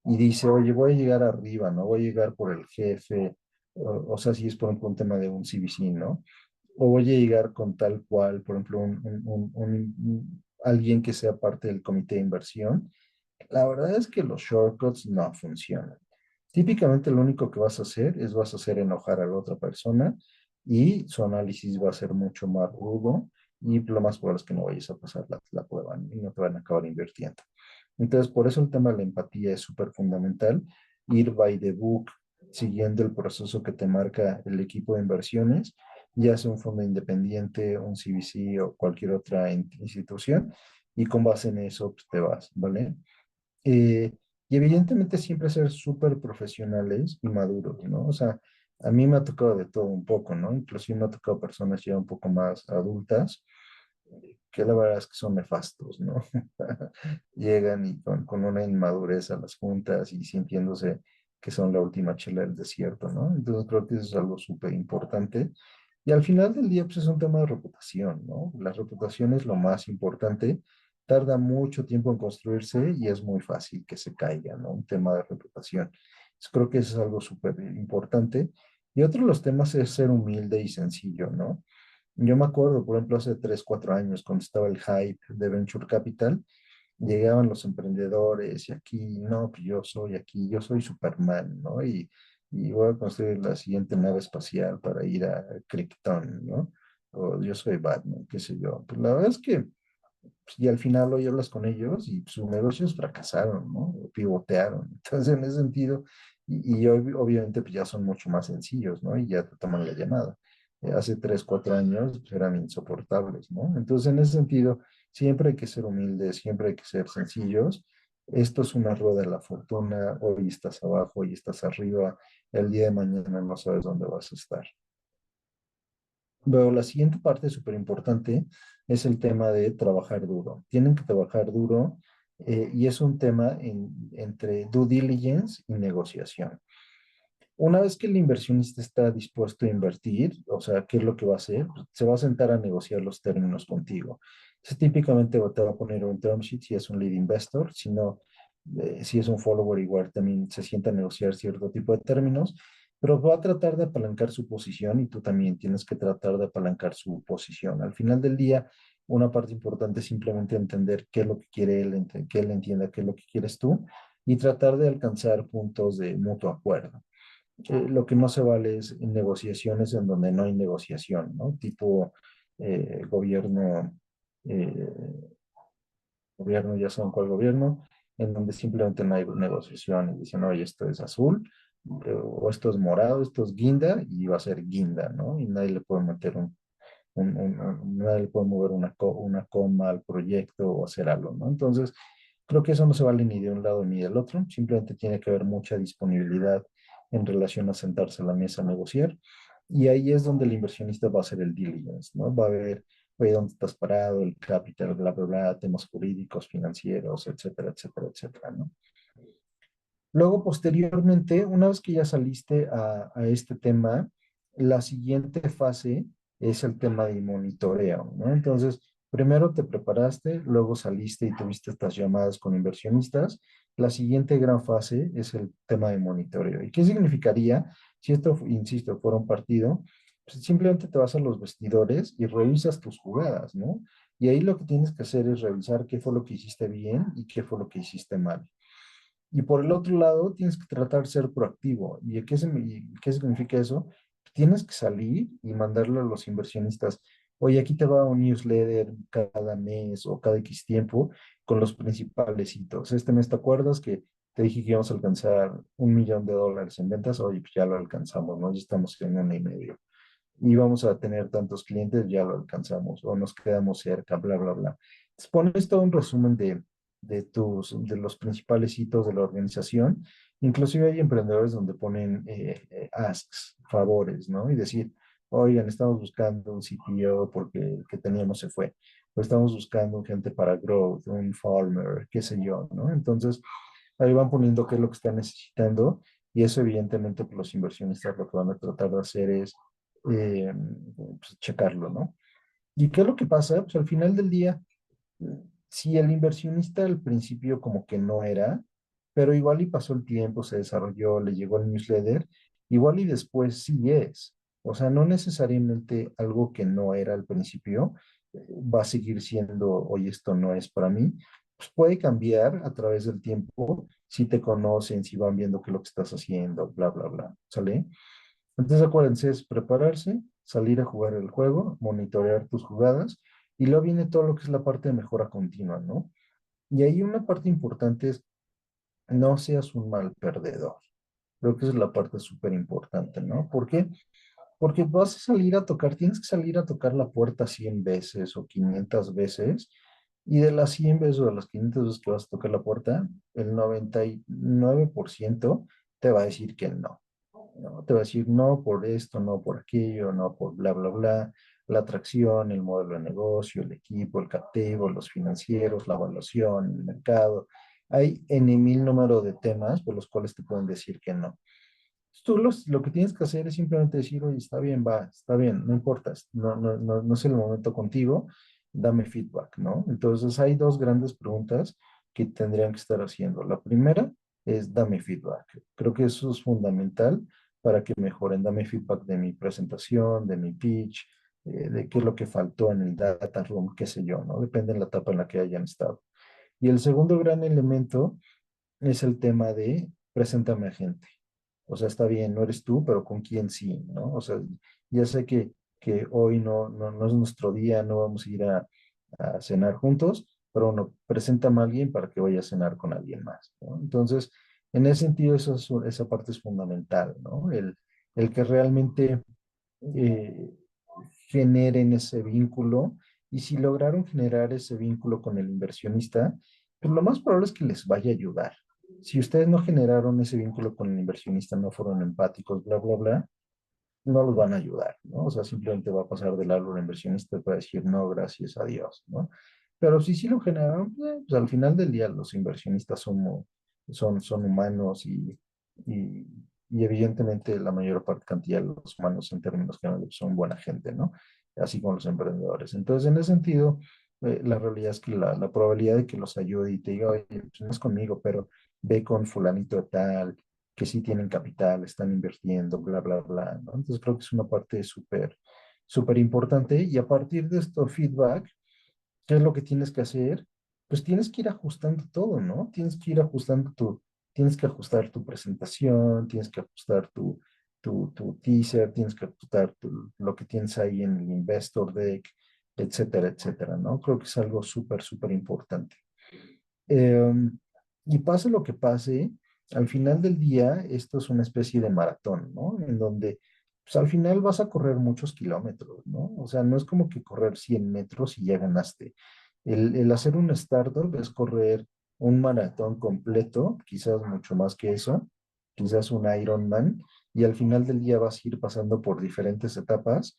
y dice, oye, voy a llegar arriba, ¿no? Voy a llegar por el jefe, o sea, si es por ejemplo un tema de un CVC, ¿no? O voy a llegar con tal cual, por ejemplo, alguien que sea parte del comité de inversión. La verdad es que los shortcuts no funcionan. Típicamente lo único que vas a hacer es vas a hacer enojar a la otra persona y su análisis va a ser mucho más rudo y lo más probable es que no vayas a pasar la prueba y no te van a acabar invirtiendo. Entonces, por eso el tema de la empatía es súper fundamental. Ir by the book, siguiendo el proceso que te marca el equipo de inversiones, ya sea un fondo independiente, un CVC o cualquier otra institución, y con base en eso pues, te vas, ¿vale? Eh, y evidentemente siempre ser súper profesionales y maduros, ¿no? O sea, a mí me ha tocado de todo un poco, ¿no? Inclusive me ha tocado personas ya un poco más adultas, que la verdad es que son nefastos, ¿no? Llegan y con una inmadurez a las juntas y sintiéndose que son la última chela del desierto, ¿no? Entonces creo que eso es algo súper importante. Y al final del día, pues es un tema de reputación, ¿no? La reputación es lo más importante, tarda mucho tiempo en construirse y es muy fácil que se caiga, ¿no? Un tema de reputación. Entonces, creo que eso es algo súper importante. Y otro de los temas es ser humilde y sencillo, ¿no? Yo me acuerdo, por ejemplo, hace 3 4 años, cuando estaba el hype de Venture Capital, llegaban los emprendedores y aquí, no, que yo soy aquí, yo soy Superman, ¿no? Y voy a construir la siguiente nave espacial para ir a Krypton, ¿no? O yo soy Batman, qué sé yo. Pues la verdad es que y al final hoy hablas con ellos y sus negocios fracasaron, ¿no? O pivotearon. Entonces, en ese sentido, y hoy obviamente pues ya son mucho más sencillos, ¿no? Y ya te toman la llamada. Hace 3, 4 años pues, eran insoportables, ¿no? Entonces, en ese sentido, siempre hay que ser humildes, siempre hay que ser sencillos. Esto es una rueda de la fortuna, hoy estás abajo, hoy estás arriba, el día de mañana no sabes dónde vas a estar. Luego, la siguiente parte súper importante es el tema de trabajar duro. Tienen que trabajar duro y es un tema entre due diligence y negociación. Una vez que el inversionista está dispuesto a invertir, o sea, ¿qué es lo que va a hacer? Pues, se va a sentar a negociar los términos contigo. Se típicamente te va a poner un term sheet si es un lead investor, si no, si es un follower igual también se sienta a negociar cierto tipo de términos, pero va a tratar de apalancar su posición y tú también tienes que tratar de apalancar su posición. Al final del día, una parte importante es simplemente entender qué es lo que quiere él, que él entienda qué es lo que quieres tú y tratar de alcanzar puntos de mutuo acuerdo. Lo que no se vale es en negociaciones en donde no hay negociación, ¿no? Tipo gobierno, eh, gobierno, ya saben cuál gobierno, en donde simplemente no hay negociación y dicen, oye, esto es azul, o esto es morado, esto es guinda, y va a ser guinda, ¿no? Y nadie le puede meter nadie le puede mover una coma al proyecto o hacer algo, ¿no? Entonces, creo que eso no se vale ni de un lado ni del otro, simplemente tiene que haber mucha disponibilidad en relación a sentarse a la mesa a negociar, y ahí es donde el inversionista va a hacer el diligence, ¿no? Va a ver, oye, dónde estás parado, el capital, bla, bla, bla, temas jurídicos, financieros, etcétera, etcétera, etcétera, ¿no? Luego, posteriormente, una vez que ya saliste a este tema, la siguiente fase es el tema de monitoreo, ¿no? Entonces, primero te preparaste, luego saliste y tuviste estas llamadas con inversionistas. La siguiente gran fase es el tema de monitoreo. ¿Y qué significaría si esto, insisto, fuera un partido? Pues simplemente te vas a los vestidores y revisas tus jugadas, ¿no? Y ahí lo que tienes que hacer es revisar qué fue lo que hiciste bien y qué fue lo que hiciste mal. Y por el otro lado, tienes que tratar de ser proactivo. ¿Y qué significa eso? Tienes que salir y mandarle a los inversionistas, oye, aquí te va un newsletter cada mes o cada X tiempo con los principales hitos. Este mes, ¿te acuerdas que te dije que íbamos a alcanzar $1 millón en ventas? Oye, pues ya lo alcanzamos, ¿no? Ya estamos en 1 año y medio. Y vamos a tener tantos clientes, ya lo alcanzamos, o nos quedamos cerca, bla, bla, bla. Entonces, pones todo un resumen de los principales hitos de la organización. Inclusive hay emprendedores donde ponen asks, favores, ¿no? Y decir, oigan, estamos buscando un CTO porque el que teníamos se fue. O estamos buscando gente para growth, un farmer, qué sé yo, ¿no? Entonces, ahí van poniendo qué es lo que están necesitando y eso evidentemente pues, los inversionistas lo que van a tratar de hacer es pues, checarlo, ¿no? ¿Y qué es lo que pasa? Pues al final del día, si el inversionista al principio como que no era, pero igual y pasó el tiempo, se desarrolló, le llegó el newsletter, igual y después sí es. O sea, no necesariamente algo que no era al principio va a seguir siendo, oye, esto no es para mí. Pues puede cambiar a través del tiempo, si te conocen, si van viendo qué es lo que estás haciendo, bla, bla, bla. ¿Sale? Entonces acuérdense, es prepararse, salir a jugar el juego, monitorear tus jugadas y luego viene todo lo que es la parte de mejora continua, ¿no? Y ahí una parte importante es no seas un mal perdedor. Creo que esa es la parte súper importante, ¿no? ¿Por qué? Porque vas a salir a tocar, tienes que salir a tocar la puerta 100 veces o 500 veces y de las 100 veces o de las 500 veces que vas a tocar la puerta, el 99% te va a decir que no. ¿No? Te va a decir no por esto, no por aquello, no por bla, bla, bla, la atracción, el modelo de negocio, el equipo, el cateo, los financieros, la evaluación, el mercado. Hay N mil número de temas por los cuales te pueden decir que no. Lo que tienes que hacer es simplemente decir, oye, está bien, va, está bien, no importa, no es el momento contigo, dame feedback, ¿no? Entonces hay dos grandes preguntas que tendrían que estar haciendo. La primera es dame feedback. Creo que eso es fundamental para que mejoren. Dame feedback de mi presentación, de mi pitch, de qué es lo que faltó en el data room, qué sé yo, ¿no? Depende de la etapa en la que hayan estado. Y el segundo gran elemento es el tema de preséntame a gente. O sea, está bien, no eres tú, pero con quién sí, ¿no? O sea, ya sé que hoy no es nuestro día, no vamos a ir a cenar juntos, pero bueno, preséntame a alguien para que vaya a cenar con alguien más, ¿no? Entonces, en ese sentido, esa parte es fundamental, ¿no? El que realmente eh, generen ese vínculo y si lograron generar ese vínculo con el inversionista, pues lo más probable es que les vaya a ayudar. Si ustedes no generaron ese vínculo con el inversionista, no fueron empáticos, bla, bla, bla, no los van a ayudar, ¿no? O sea, simplemente va a pasar del lado del inversionista para decir no, gracias a Dios, ¿no? Pero si sí lo generaron, pues al final del día los inversionistas son humanos y, y evidentemente la mayor parte cantidad de los humanos en términos generales son buena gente, ¿no? Así como los emprendedores. Entonces, en ese sentido, la realidad es que la probabilidad de que los ayude y te diga, oye, pues no es conmigo, pero ve con fulanito de tal, que sí tienen capital, están invirtiendo, bla, bla, bla, ¿no? Entonces creo que es una parte súper, súper importante y a partir de esto feedback, ¿qué es lo que tienes que hacer? Pues tienes que ir ajustando todo, ¿no? Tienes que ir ajustando tienes que ajustar tu presentación, tienes que ajustar tu teaser, tienes que ajustar lo que tienes ahí en el investor deck, etcétera, etcétera, ¿no? Creo que es algo súper, súper importante. Em, y pase lo que pase, al final del día, esto es una especie de maratón, ¿no? En donde, pues al final vas a correr muchos kilómetros, ¿no? O sea, no es como que correr 100 metros y ya ganaste. El hacer un startup es correr un maratón completo, quizás mucho más que eso, quizás un Ironman, y al final del día vas a ir pasando por diferentes etapas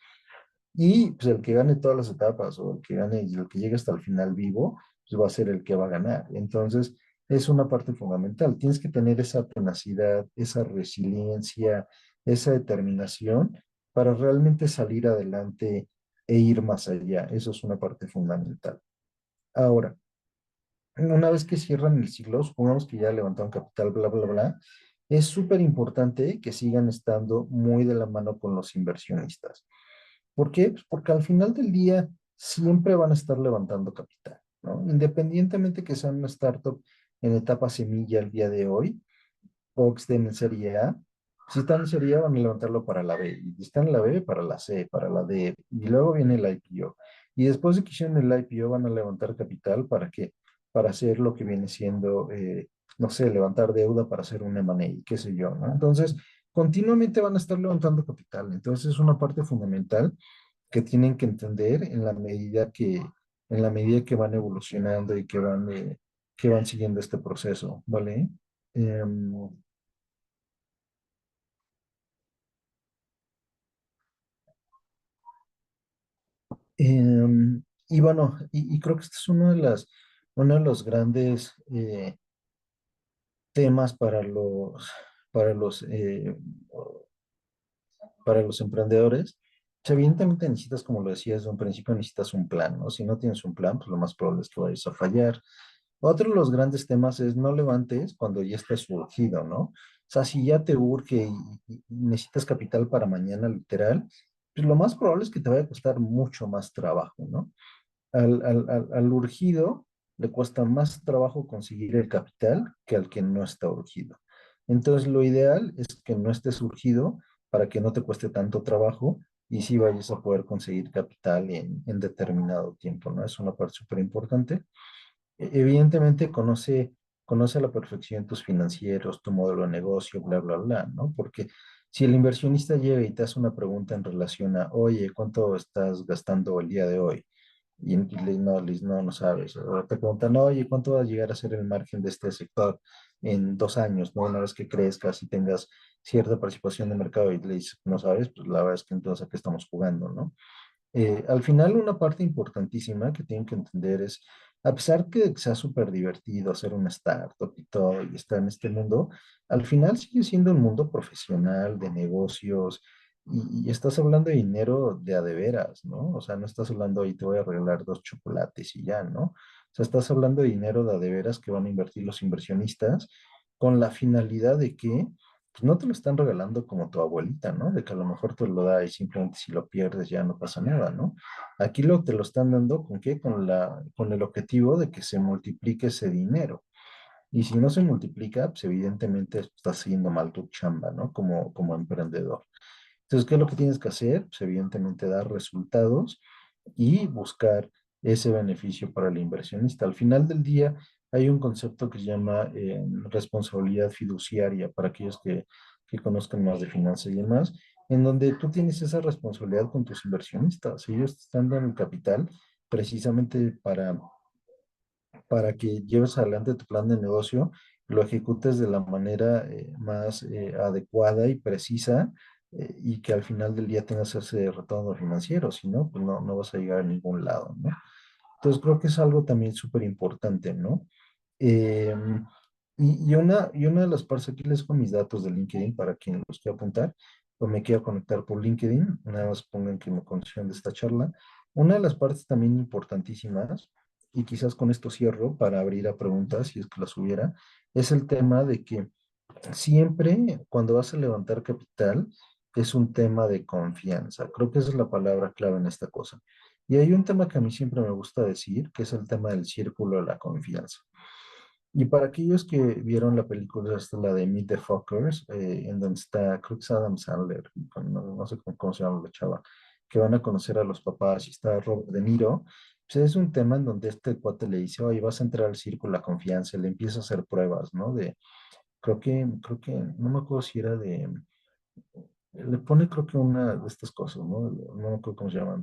y pues el que gane todas las etapas o el que gane y el que llegue hasta el final vivo, pues va a ser el que va a ganar. Entonces, es una parte fundamental. Tienes que tener esa tenacidad, esa resiliencia, esa determinación para realmente salir adelante e ir más allá. Eso es una parte fundamental. Ahora, una vez que cierran el ciclo, supongamos que ya levantaron capital, bla, bla, bla, es súper importante que sigan estando muy de la mano con los inversionistas. ¿Por qué? Pues porque al final del día siempre van a estar levantando capital, ¿no? Independientemente que sean una startup en etapa semilla el día de hoy o que estén en serie A, si están en serie A van a levantarlo para la B, y si están en la B para la C, para la D, y luego viene el IPO. Y después de que hicieron el IPO van a levantar capital ¿para qué? Para hacer lo que viene siendo, no sé, levantar deuda para hacer un M&A, qué sé yo, ¿no? Entonces, continuamente van a estar levantando capital. Entonces, es una parte fundamental que tienen que entender en la medida que van evolucionando y que van siguiendo este proceso, ¿vale? Em, y bueno, y creo que este es uno de los grandes temas para los, eh, para los emprendedores. O sea, evidentemente necesitas, como lo decía desde un principio, necesitas un plan, ¿no? Si no tienes un plan, pues lo más probable es que vayas a fallar. Otro de los grandes temas es no levantes cuando ya estés urgido, ¿no? O sea, si ya te urge y necesitas capital para mañana, literal, pues lo más probable es que te vaya a costar mucho más trabajo, ¿no? Al urgido le cuesta más trabajo conseguir el capital que al que no está urgido. Entonces, lo ideal es que no estés urgido para que no te cueste tanto trabajo y sí vayas a poder conseguir capital en determinado tiempo, ¿no? Es una parte súper importante. Evidentemente conoce a la perfección tus financieros, tu modelo de negocio, bla, bla, bla, ¿no? Porque si el inversionista llega y te hace una pregunta en relación a, oye, ¿cuánto estás gastando el día de hoy? No sabes. O te preguntan, oye, ¿cuánto va a llegar a ser el margen de este sector en 2 años, ¿no? Una vez que crezcas y tengas cierta participación de mercado y le dices, no sabes, pues la verdad es que entonces a qué estamos jugando, ¿no? Al final, una parte importantísima que tienen que entender es, a pesar que sea súper divertido hacer una startup y todo y estar en este mundo, al final sigue siendo un mundo profesional, de negocios, y estás hablando de dinero de a de veras, ¿no? O sea, no estás hablando ahí te voy a regalar 2 chocolates y ya, ¿no? O sea, estás hablando de dinero de a de veras que van a invertir los inversionistas con la finalidad de que pues no te lo están regalando como tu abuelita, ¿no? De que a lo mejor te lo da y simplemente si lo pierdes ya no pasa nada, ¿no? Aquí te lo están dando ¿con qué? Con el objetivo de que se multiplique ese dinero. Y si no se multiplica, pues evidentemente estás haciendo mal tu chamba, ¿no? Como emprendedor. Entonces, ¿qué es lo que tienes que hacer? Pues evidentemente dar resultados y buscar ese beneficio para el inversionista. Al final del día hay un concepto que se llama responsabilidad fiduciaria para aquellos que conozcan más de finanzas y demás, en donde tú tienes esa responsabilidad con tus inversionistas. Ellos te están dando el capital precisamente para que lleves adelante tu plan de negocio, lo ejecutes de la manera más adecuada y precisa y que al final del día tengas ese retorno financiero, si no, pues no vas a llegar a ningún lado, ¿no? Entonces creo que es algo también súper importante, ¿no? Em, y una de las partes, aquí les dejo mis datos de LinkedIn para quien los quiera apuntar o me quiera conectar por LinkedIn, nada más pongan que me conocen de esta charla. Una de las partes también importantísimas, y quizás con esto cierro para abrir a preguntas, si es que las hubiera, es el tema de que siempre cuando vas a levantar capital es un tema de confianza. Creo que esa es la palabra clave en esta cosa. Y hay un tema que a mí siempre me gusta decir, que es el tema del círculo de la confianza. Y para aquellos que vieron la película, esta la de Meet the Fockers, en donde está, creo que es Adam Sandler, no sé cómo se llama la chava, que van a conocer a los papás y está Robert De Niro, pues es un tema en donde este cuate le dice, oye, vas a entrar al círculo de la confianza, y le empieza a hacer pruebas, ¿no? Creo que, no me acuerdo si era le pone creo que una de estas cosas, ¿no? No me acuerdo cómo se llaman,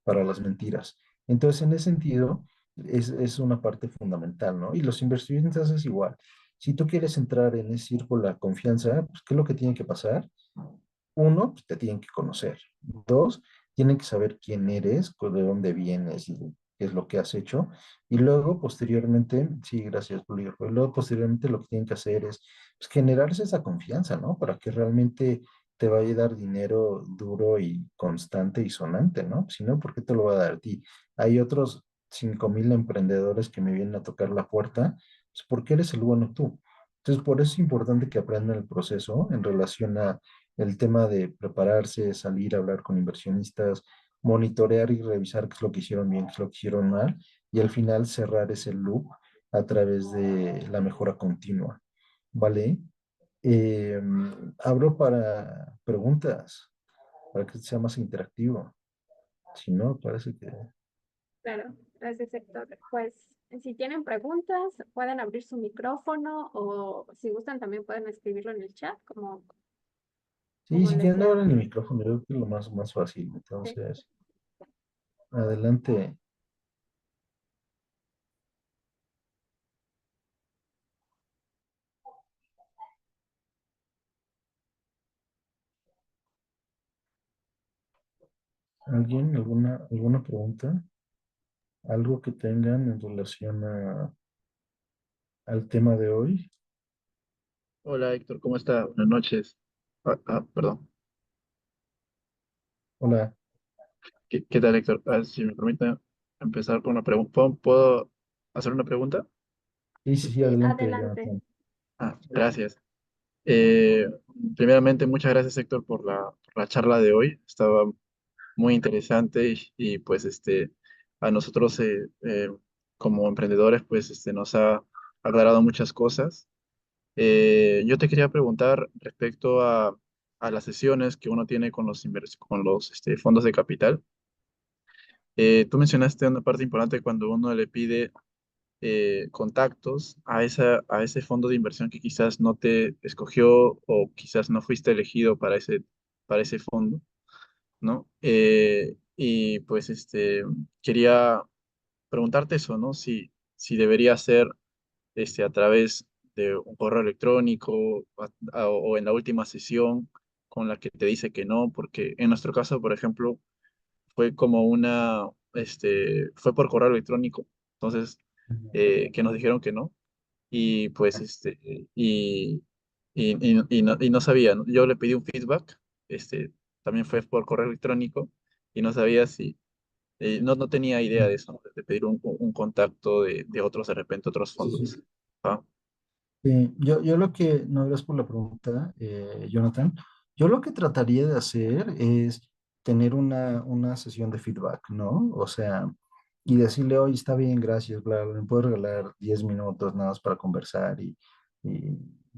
para las mentiras. Entonces, en ese sentido, es una parte fundamental, ¿no? Y los inversionistas es igual. Si tú quieres entrar en ese círculo de la confianza, pues, ¿qué es lo que tiene que pasar? Uno, pues te tienen que conocer. Dos, tienen que saber quién eres, de dónde vienes y qué es lo que has hecho. Y luego, posteriormente, sí, gracias, Julio. Y luego, posteriormente, lo que tienen que hacer es pues, generarse esa confianza, ¿no? Para que realmente te vaya a dar dinero duro y constante y sonante, ¿no? Si no, ¿por qué te lo va a dar a ti? Hay otros 5,000 emprendedores que me vienen a tocar la puerta, pues porque eres el bueno tú. Entonces, por eso es importante que aprendan el proceso en relación a el tema de prepararse, salir a hablar con inversionistas, monitorear y revisar qué es lo que hicieron bien, qué es lo que hicieron mal, y al final cerrar ese loop a través de la mejora continua. ¿Vale? Eh, Abro para preguntas, para que sea más interactivo. Si no, parece que... Claro, gracias, Héctor. Pues si tienen preguntas, pueden abrir su micrófono o si gustan también pueden escribirlo en el chat, Sí, como si les quieren sea. abran el micrófono, yo creo que es lo más fácil. Sí. Entonces, adelante. ¿Alguien? ¿Alguna pregunta? ¿Algo que tengan en relación al tema de hoy? Hola Héctor, ¿cómo está? Buenas noches. Perdón. Hola. ¿Qué tal Héctor? Si me permite empezar con una pregunta. ¿Puedo hacer una pregunta? Sí, Sí, adelante, adelante. Jonathan. Gracias. Eh, Primeramente, muchas gracias Héctor por la charla de hoy. Estaba muy interesante y, pues a nosotros como emprendedores pues nos ha aclarado muchas cosas. Yo te quería preguntar respecto a las sesiones que uno tiene con con los fondos de capital. Tú mencionaste una parte importante cuando uno le pide contactos a ese fondo de inversión que quizás no te escogió o quizás no fuiste elegido para ese fondo, ¿no? Y pues quería preguntarte eso, ¿no? Si debería ser a través de un correo electrónico o en la última sesión con la que te dice que no, porque en nuestro caso, por ejemplo, fue como fue por correo electrónico, entonces, que nos dijeron que no, y pues, y no sabía, ¿no? Yo le pedí un feedback, también fue por correo electrónico, y no sabía si, no tenía idea de eso, de pedir un contacto de otros, de repente, otros Sí, sí. fondos. ¿Ah? Yo lo que, no, gracias por la pregunta, Jonathan. Yo lo que trataría de hacer es tener una sesión de feedback, ¿no? O sea, y decirle, oye, está bien, gracias, bla, bla, me puedo regalar 10 minutos nada más para conversar y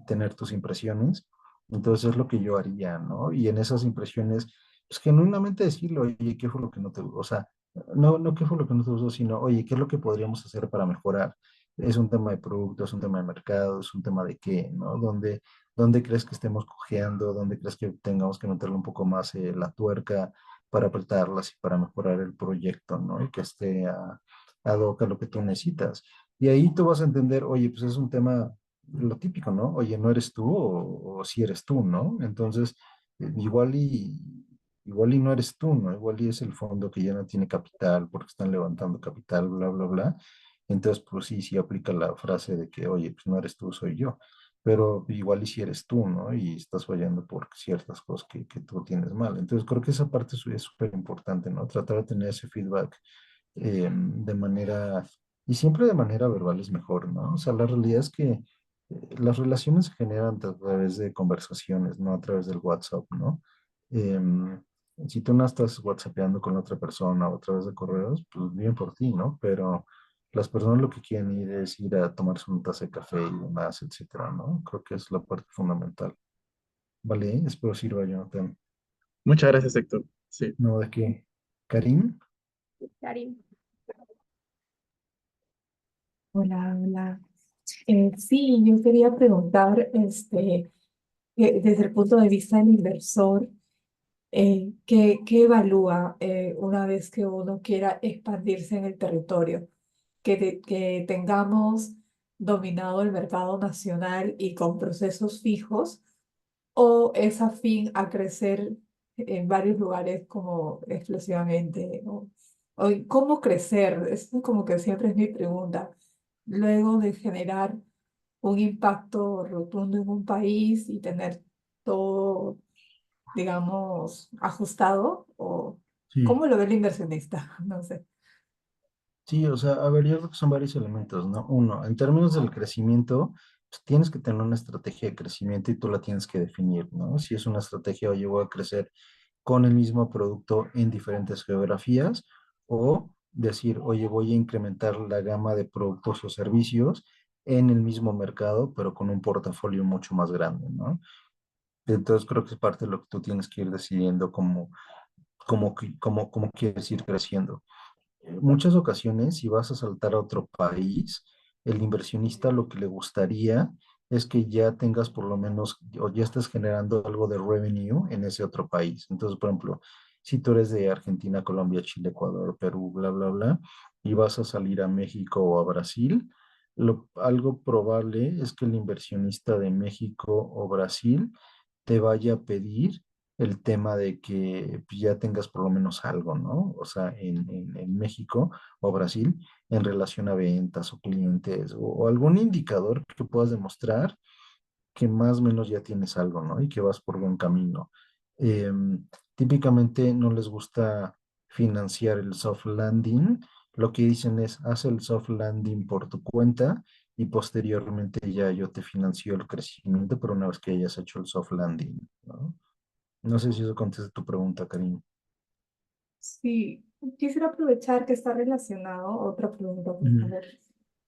tener tus impresiones. Entonces es lo que yo haría, ¿no? Y en esas impresiones, pues genuinamente decirle, oye, ¿qué fue lo que no te gustó? O sea, no qué fue lo que no te gustó, sino, oye, ¿qué es lo que podríamos hacer para mejorar? Es un tema de producto, es un tema de mercado, es un tema de qué, ¿no? ¿Dónde crees que estemos cojeando? ¿Dónde crees que tengamos que meterle un poco más la tuerca para apretarlas y para mejorar el proyecto, ¿no? Y que esté ad hoc a lo que tú necesitas. Y ahí tú vas a entender, oye, pues es un tema, lo típico, ¿no? Oye, ¿no eres tú o sí eres tú, ¿no? Entonces, igual igual y no eres tú, ¿no? Igual y es el fondo que ya no tiene capital porque están levantando capital, bla, bla, bla. Entonces, pues sí aplica la frase de que, oye, pues no eres tú, soy yo. Pero igual y si eres tú, ¿no? Y estás fallando por ciertas cosas que tú tienes mal. Entonces, creo que esa parte es súper importante, ¿no? Tratar de tener ese feedback de manera, y siempre de manera verbal es mejor, ¿no? O sea, la realidad es que las relaciones se generan a través de conversaciones, no a través del WhatsApp, ¿no? Em, si tú no estás WhatsAppeando con la otra persona o a través de correos, pues bien por ti, ¿no? Pero las personas lo que quieren ir es ir a tomarse una taza de café y demás, etcétera, ¿no? Creo que es la parte fundamental. Vale, espero sirva, Jonathan. Muchas gracias, Héctor. Sí. No, de qué. Karim. Karim. Hola, hola. Sí, yo quería preguntar, desde el punto de vista del inversor, ¿qué evalúa una vez que uno quiera expandirse en el territorio? Que tengamos dominado el mercado nacional y con procesos fijos, o es afín a crecer en varios lugares como explosivamente, o cómo crecer, es como que siempre es mi pregunta, luego de generar un impacto rotundo en un país y tener todo, digamos, ajustado, o Sí. cómo lo ve el inversionista, no sé. Sí, o sea, a ver, yo creo que son varios elementos, ¿no? Uno, en términos del crecimiento, pues tienes que tener una estrategia de crecimiento y tú la tienes que definir, ¿no? Si es una estrategia, oye, voy a crecer con el mismo producto en diferentes geografías, o decir, oye, voy a incrementar la gama de productos o servicios en el mismo mercado, pero con un portafolio mucho más grande, ¿no? Entonces creo que es parte de lo que tú tienes que ir decidiendo cómo quieres ir creciendo. Muchas ocasiones, si vas a saltar a otro país, el inversionista lo que le gustaría es que ya tengas por lo menos, o ya estés generando algo de revenue en ese otro país. Entonces, por ejemplo, si tú eres de Argentina, Colombia, Chile, Ecuador, Perú, bla, bla, bla, y vas a salir a México o a Brasil, algo probable es que el inversionista de México o Brasil te vaya a pedir el tema de que pues, ya tengas por lo menos algo, ¿no? O sea, en México o Brasil, en relación a ventas o clientes o algún indicador que puedas demostrar que más o menos ya tienes algo, ¿no? Y que vas por buen camino. Típicamente no les gusta financiar el soft landing. Lo que dicen es, haz el soft landing por tu cuenta y posteriormente ya yo te financio el crecimiento, pero una vez que hayas hecho el soft landing, ¿no? No sé si eso contesta tu pregunta, Karim. Sí, quisiera aprovechar que está relacionado, otra pregunta, por Ujú, favor.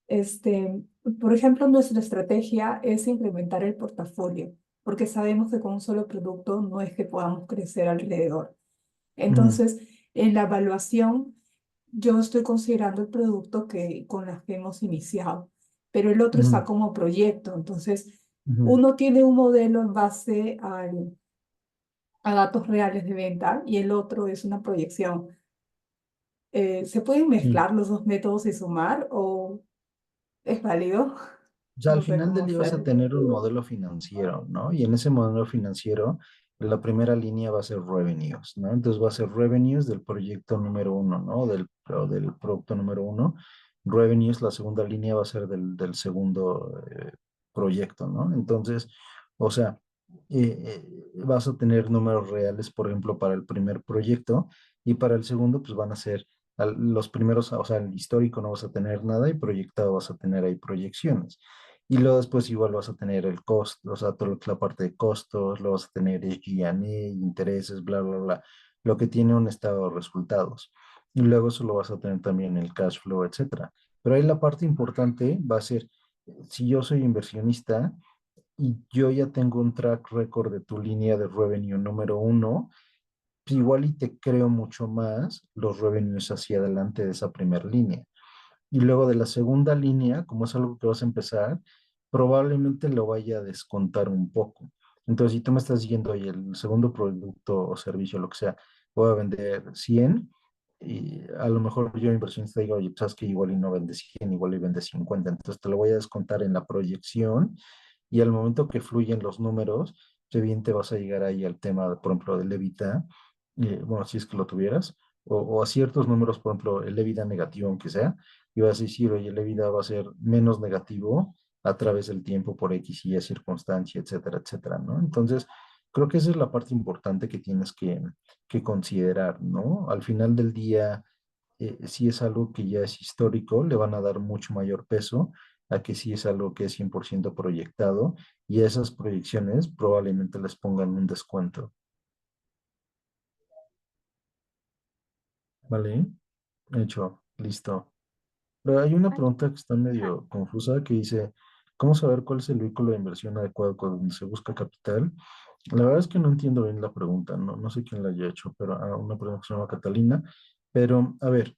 Este, por ejemplo, nuestra estrategia es implementar el portafolio, porque sabemos que con un solo producto no es que podamos crecer alrededor. ujú, Entonces, en la evaluación, yo estoy considerando el producto con las que hemos iniciado, pero el otro está ujú, como proyecto. Entonces, ujú, uno tiene un modelo en base a datos reales de venta y el otro es una proyección. ¿Se pueden sí. mezclar los dos métodos y sumar o es válido? O sea, al No sé final del cómo día vas a hacer. tener un modelo financiero, ¿no? Y en ese modelo financiero, la primera línea va a ser revenues, ¿no? Entonces va a ser revenues del proyecto número uno, ¿no? O del producto número uno. Revenues, la segunda línea va a ser del segundo proyecto, ¿no? Entonces, o sea, vas a tener números reales, por ejemplo, para el primer proyecto y para el segundo, pues van a ser los primeros, o sea, el histórico no vas a tener nada y proyectado vas a tener ahí proyecciones. Y luego después igual vas a tener el costo, o sea, toda la parte de costos, lo vas a tener SG&A, intereses, bla, bla, bla, lo que tiene un estado de resultados. Y luego eso lo vas a tener también el cash flow, etcétera. Pero ahí la parte importante va a ser, si yo soy inversionista y yo ya tengo un track record de tu línea de revenue número uno, pues igual y te creo mucho más los revenues hacia adelante de esa primera línea. Y luego de la segunda línea, como es algo que vas a empezar, probablemente lo vaya a descontar un poco. Entonces, si tú me estás diciendo, oye, el segundo producto o servicio, lo que sea, voy a vender 100 y a lo mejor yo inversionista digo, oye, pues sabes que igual y no vende 100, igual y vende 50, entonces te lo voy a descontar en la proyección y al momento que fluyen los números, pues, bien te vas a llegar ahí al tema, por ejemplo, del EBITDA, bueno, si es que lo tuvieras, o a ciertos números, por ejemplo, el EBITDA negativo, aunque sea, y vas a decir, oye, el EBITDA va a ser menos negativo a través del tiempo por X y Y circunstancia, etcétera, etcétera, ¿no? Entonces, creo que esa es la parte importante que tienes que considerar, ¿no? Al final del día, si es algo que ya es histórico, le van a dar mucho mayor peso a que si es algo que es 100% proyectado y a esas proyecciones probablemente les pongan un descuento, ¿vale? Hecho, listo. Pero hay una Ah, pregunta que está ajá. medio confusa que dice, ¿cómo saber cuál es el vehículo de inversión adecuado cuando se busca capital? La verdad es que no entiendo bien la pregunta, no sé quién la haya hecho, pero una persona que se llama Catalina. Pero, a ver,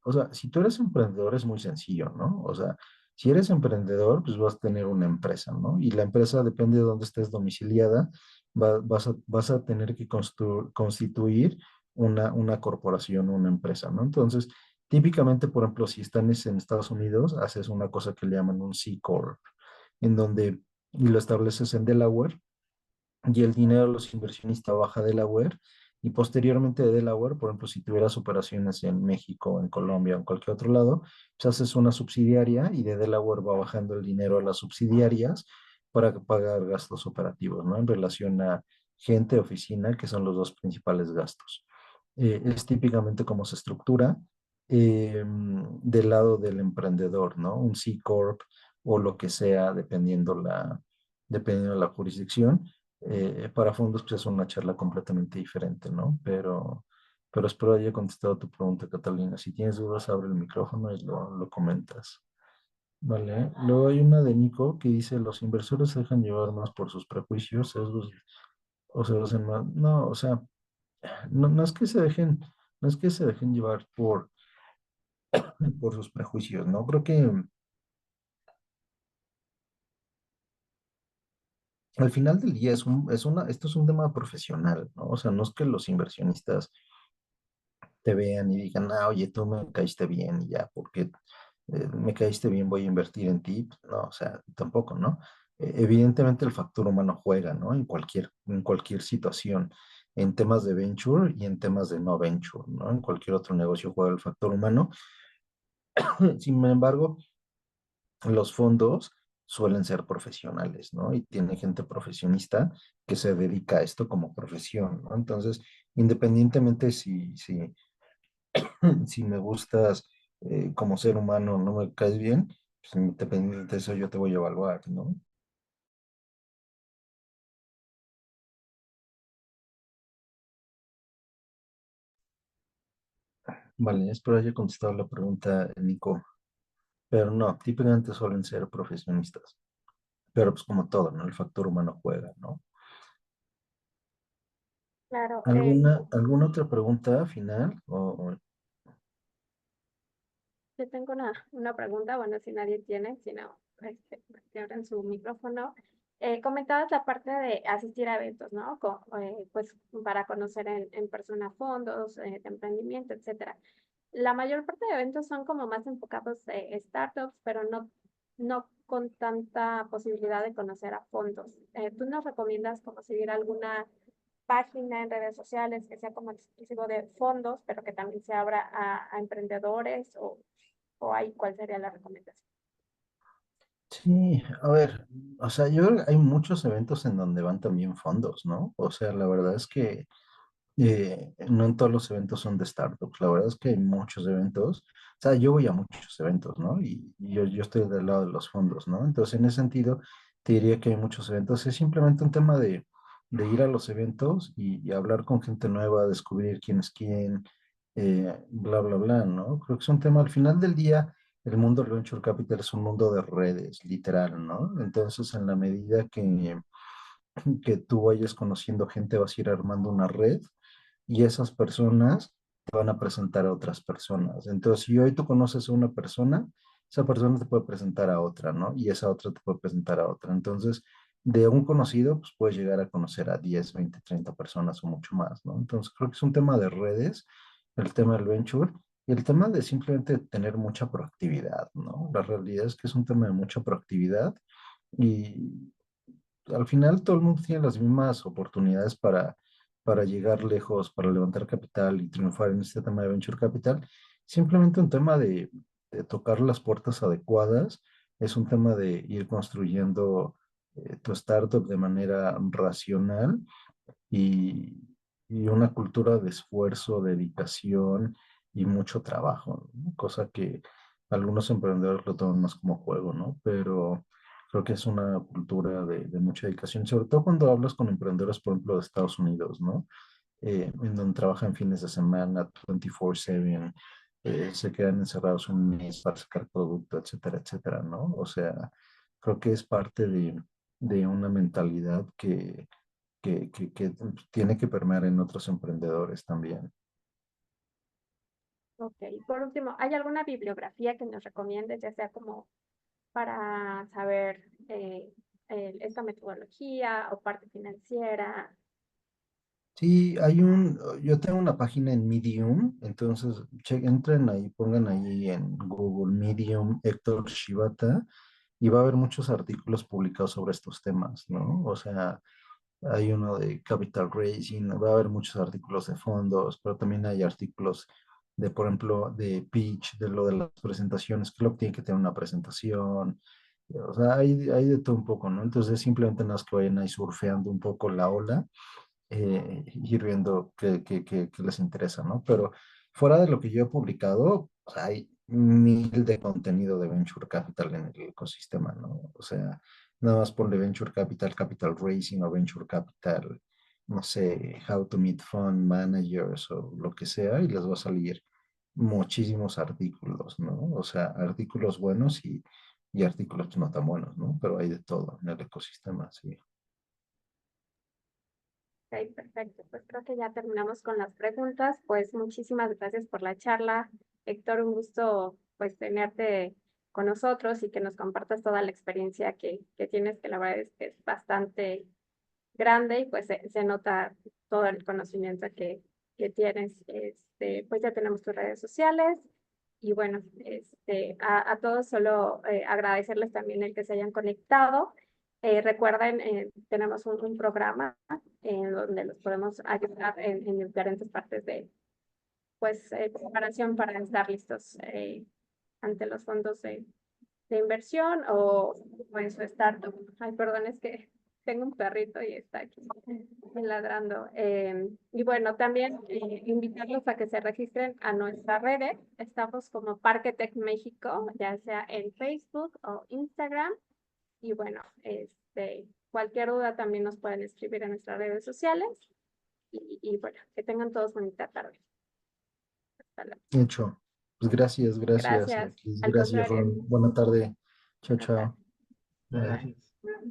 o sea, si tú eres emprendedor es muy sencillo, ¿no? O sea, si eres emprendedor, pues vas a tener una empresa, ¿no? Y la empresa, depende de dónde estés domiciliada, vas a tener que constituir una corporación, una empresa, ¿no? Entonces, típicamente, por ejemplo, si estás en Estados Unidos, haces una cosa que le llaman un C Corp, en donde, y lo estableces en Delaware, y el dinero de los inversionistas baja a Delaware y posteriormente de Delaware, por ejemplo, si tuvieras operaciones en México, en Colombia o en cualquier otro lado, pues haces una subsidiaria y de Delaware va bajando el dinero a las subsidiarias para pagar gastos operativos, ¿no? En relación a gente, oficina, que son los dos principales gastos. Es típicamente como se estructura del lado del emprendedor, ¿no? Un C Corp o lo que sea, dependiendo la jurisdicción. Para fondos, pues es una charla completamente diferente, ¿no? Pero espero haya contestado tu pregunta, Catalina. Si tienes dudas, abre el micrófono y lo comentas. Vale. Luego hay una de Nico que dice, los inversores se dejan llevar más por sus prejuicios, sesgos, o se hacen más. No, o sea, no es que se dejen, no es que se dejen llevar por sus prejuicios, ¿no? Creo que al final del día esto es un tema profesional, ¿no? O sea, no es que los inversionistas te vean y digan, ah, oye, tú me caíste bien y ya, porque me caíste bien, voy a invertir en ti. Pues, no, o sea, tampoco, ¿no? Evidentemente el factor humano juega, ¿no? En cualquier situación, en temas de venture y en temas de no venture, ¿no? En cualquier otro negocio juega el factor humano. Sin embargo, los fondos suelen ser profesionales, ¿no? Y tiene gente profesionista que se dedica a esto como profesión, ¿no? Entonces, independientemente si me gustas como ser humano, no me caes bien, pues independientemente de eso yo te voy a evaluar, ¿no? Vale, espero haya contestado la pregunta, Nico. Pero no, típicamente suelen ser profesionistas. Pero pues como todo, ¿no? El factor humano juega, ¿no? Claro, ¿Alguna otra pregunta final? yo tengo una pregunta, bueno, si nadie tiene, si no, que abran su micrófono. Comentabas la parte de asistir a eventos, ¿no? Pues para conocer en persona fondos, de emprendimiento, etcétera. La mayor parte de eventos son como más enfocados startups, pero no con tanta posibilidad de conocer a fondos. ¿Tú nos recomiendas como seguir alguna página en redes sociales que sea como exclusivo de fondos, pero que también se abra a emprendedores o ahí cuál sería la recomendación? Sí, a ver, o sea, yo creo que hay muchos eventos en donde van también fondos, ¿no? O sea, la verdad es que no en todos los eventos son de startups, la verdad es que hay muchos eventos, o sea, yo voy a muchos eventos, ¿no? Y yo estoy del lado de los fondos, ¿no? Entonces, en ese sentido, te diría que hay muchos eventos, es simplemente un tema de ir a los eventos y hablar con gente nueva, descubrir quién es quién, bla, bla, bla, ¿no? Creo que es un tema, al final del día, el mundo del venture capital es un mundo de redes, literal, ¿no? Entonces, en la medida que tú vayas conociendo gente, vas a ir armando una red y esas personas te van a presentar a otras personas. Entonces, si hoy tú conoces a una persona, esa persona te puede presentar a otra, ¿no? Y esa otra te puede presentar a otra. Entonces, de un conocido, pues puedes llegar a conocer a 10, 20, 30 personas o mucho más, ¿no? Entonces, creo que es un tema de redes, el tema del venture, y el tema de simplemente tener mucha proactividad, ¿no? La realidad es que es un tema de mucha proactividad y al final todo el mundo tiene las mismas oportunidades para llegar lejos, para levantar capital y triunfar en este tema de venture capital. Simplemente un tema de tocar las puertas adecuadas, es un tema de ir construyendo tu startup de manera racional y, y una cultura de esfuerzo, dedicación y mucho trabajo, ¿no? Cosa que algunos emprendedores lo toman más como juego, ¿no? Pero creo que es una cultura de mucha dedicación, sobre todo cuando hablas con emprendedores, por ejemplo, de Estados Unidos, ¿no? En donde trabajan fines de semana, 24/7, se quedan encerrados un mes para sacar producto, etcétera, etcétera, ¿no? O sea, creo que es parte de una mentalidad que tiene que permear en otros emprendedores también. Ok, por último, ¿hay alguna bibliografía que nos recomiendes, ya sea como para saber esta metodología o parte financiera? Sí, yo tengo una página en Medium, entonces entren ahí, pongan ahí en Google Medium Héctor Shibata y va a haber muchos artículos publicados sobre estos temas, ¿no? O sea, hay uno de Capital Raising, va a haber muchos artículos de fondos, pero también hay artículos de, por ejemplo, de pitch, de lo de las presentaciones, que lo que tiene que tener una presentación. O sea, hay de todo un poco, ¿no? Entonces simplemente nada más que vayan ahí surfeando un poco la ola, ir viendo qué les interesa, ¿no? Pero fuera de lo que yo he publicado, o sea, hay mil de contenido de Venture Capital en el ecosistema, ¿no? O sea, nada más ponle Venture Capital, Capital Raising o Venture Capital, no sé, How to Meet Fund Managers o lo que sea, y les va a salir muchísimos artículos, ¿no? O sea, artículos buenos y artículos no tan buenos, ¿no? Pero hay de todo en el ecosistema, sí. Ok, perfecto. Pues creo que ya terminamos con las preguntas. Pues muchísimas gracias por la charla. Héctor, un gusto pues tenerte con nosotros y que nos compartas toda la experiencia que tienes, que la verdad es que es bastante grande y pues se nota todo el conocimiento que tienes. Pues ya tenemos tus redes sociales y bueno, a todos solo agradecerles también el que se hayan conectado. Recuerden, tenemos un programa en donde los podemos ayudar en diferentes partes de pues preparación para estar listos ante los fondos de inversión o en su startup. Ay, perdón, es que tengo un perrito y está aquí ladrando. Y bueno, también invitarlos a que se registren a nuestras redes. Estamos como Parque Tech México, ya sea en Facebook o Instagram. Y bueno, cualquier duda también nos pueden escribir en nuestras redes sociales. Y bueno, que tengan todos bonita tarde. Hasta luego. Hecho. Pues gracias, gracias, Gracias. Cris. Al Gracias, contrario. Ron. Buena tarde. Chao, Buena tarde. chao. Bye. Gracias.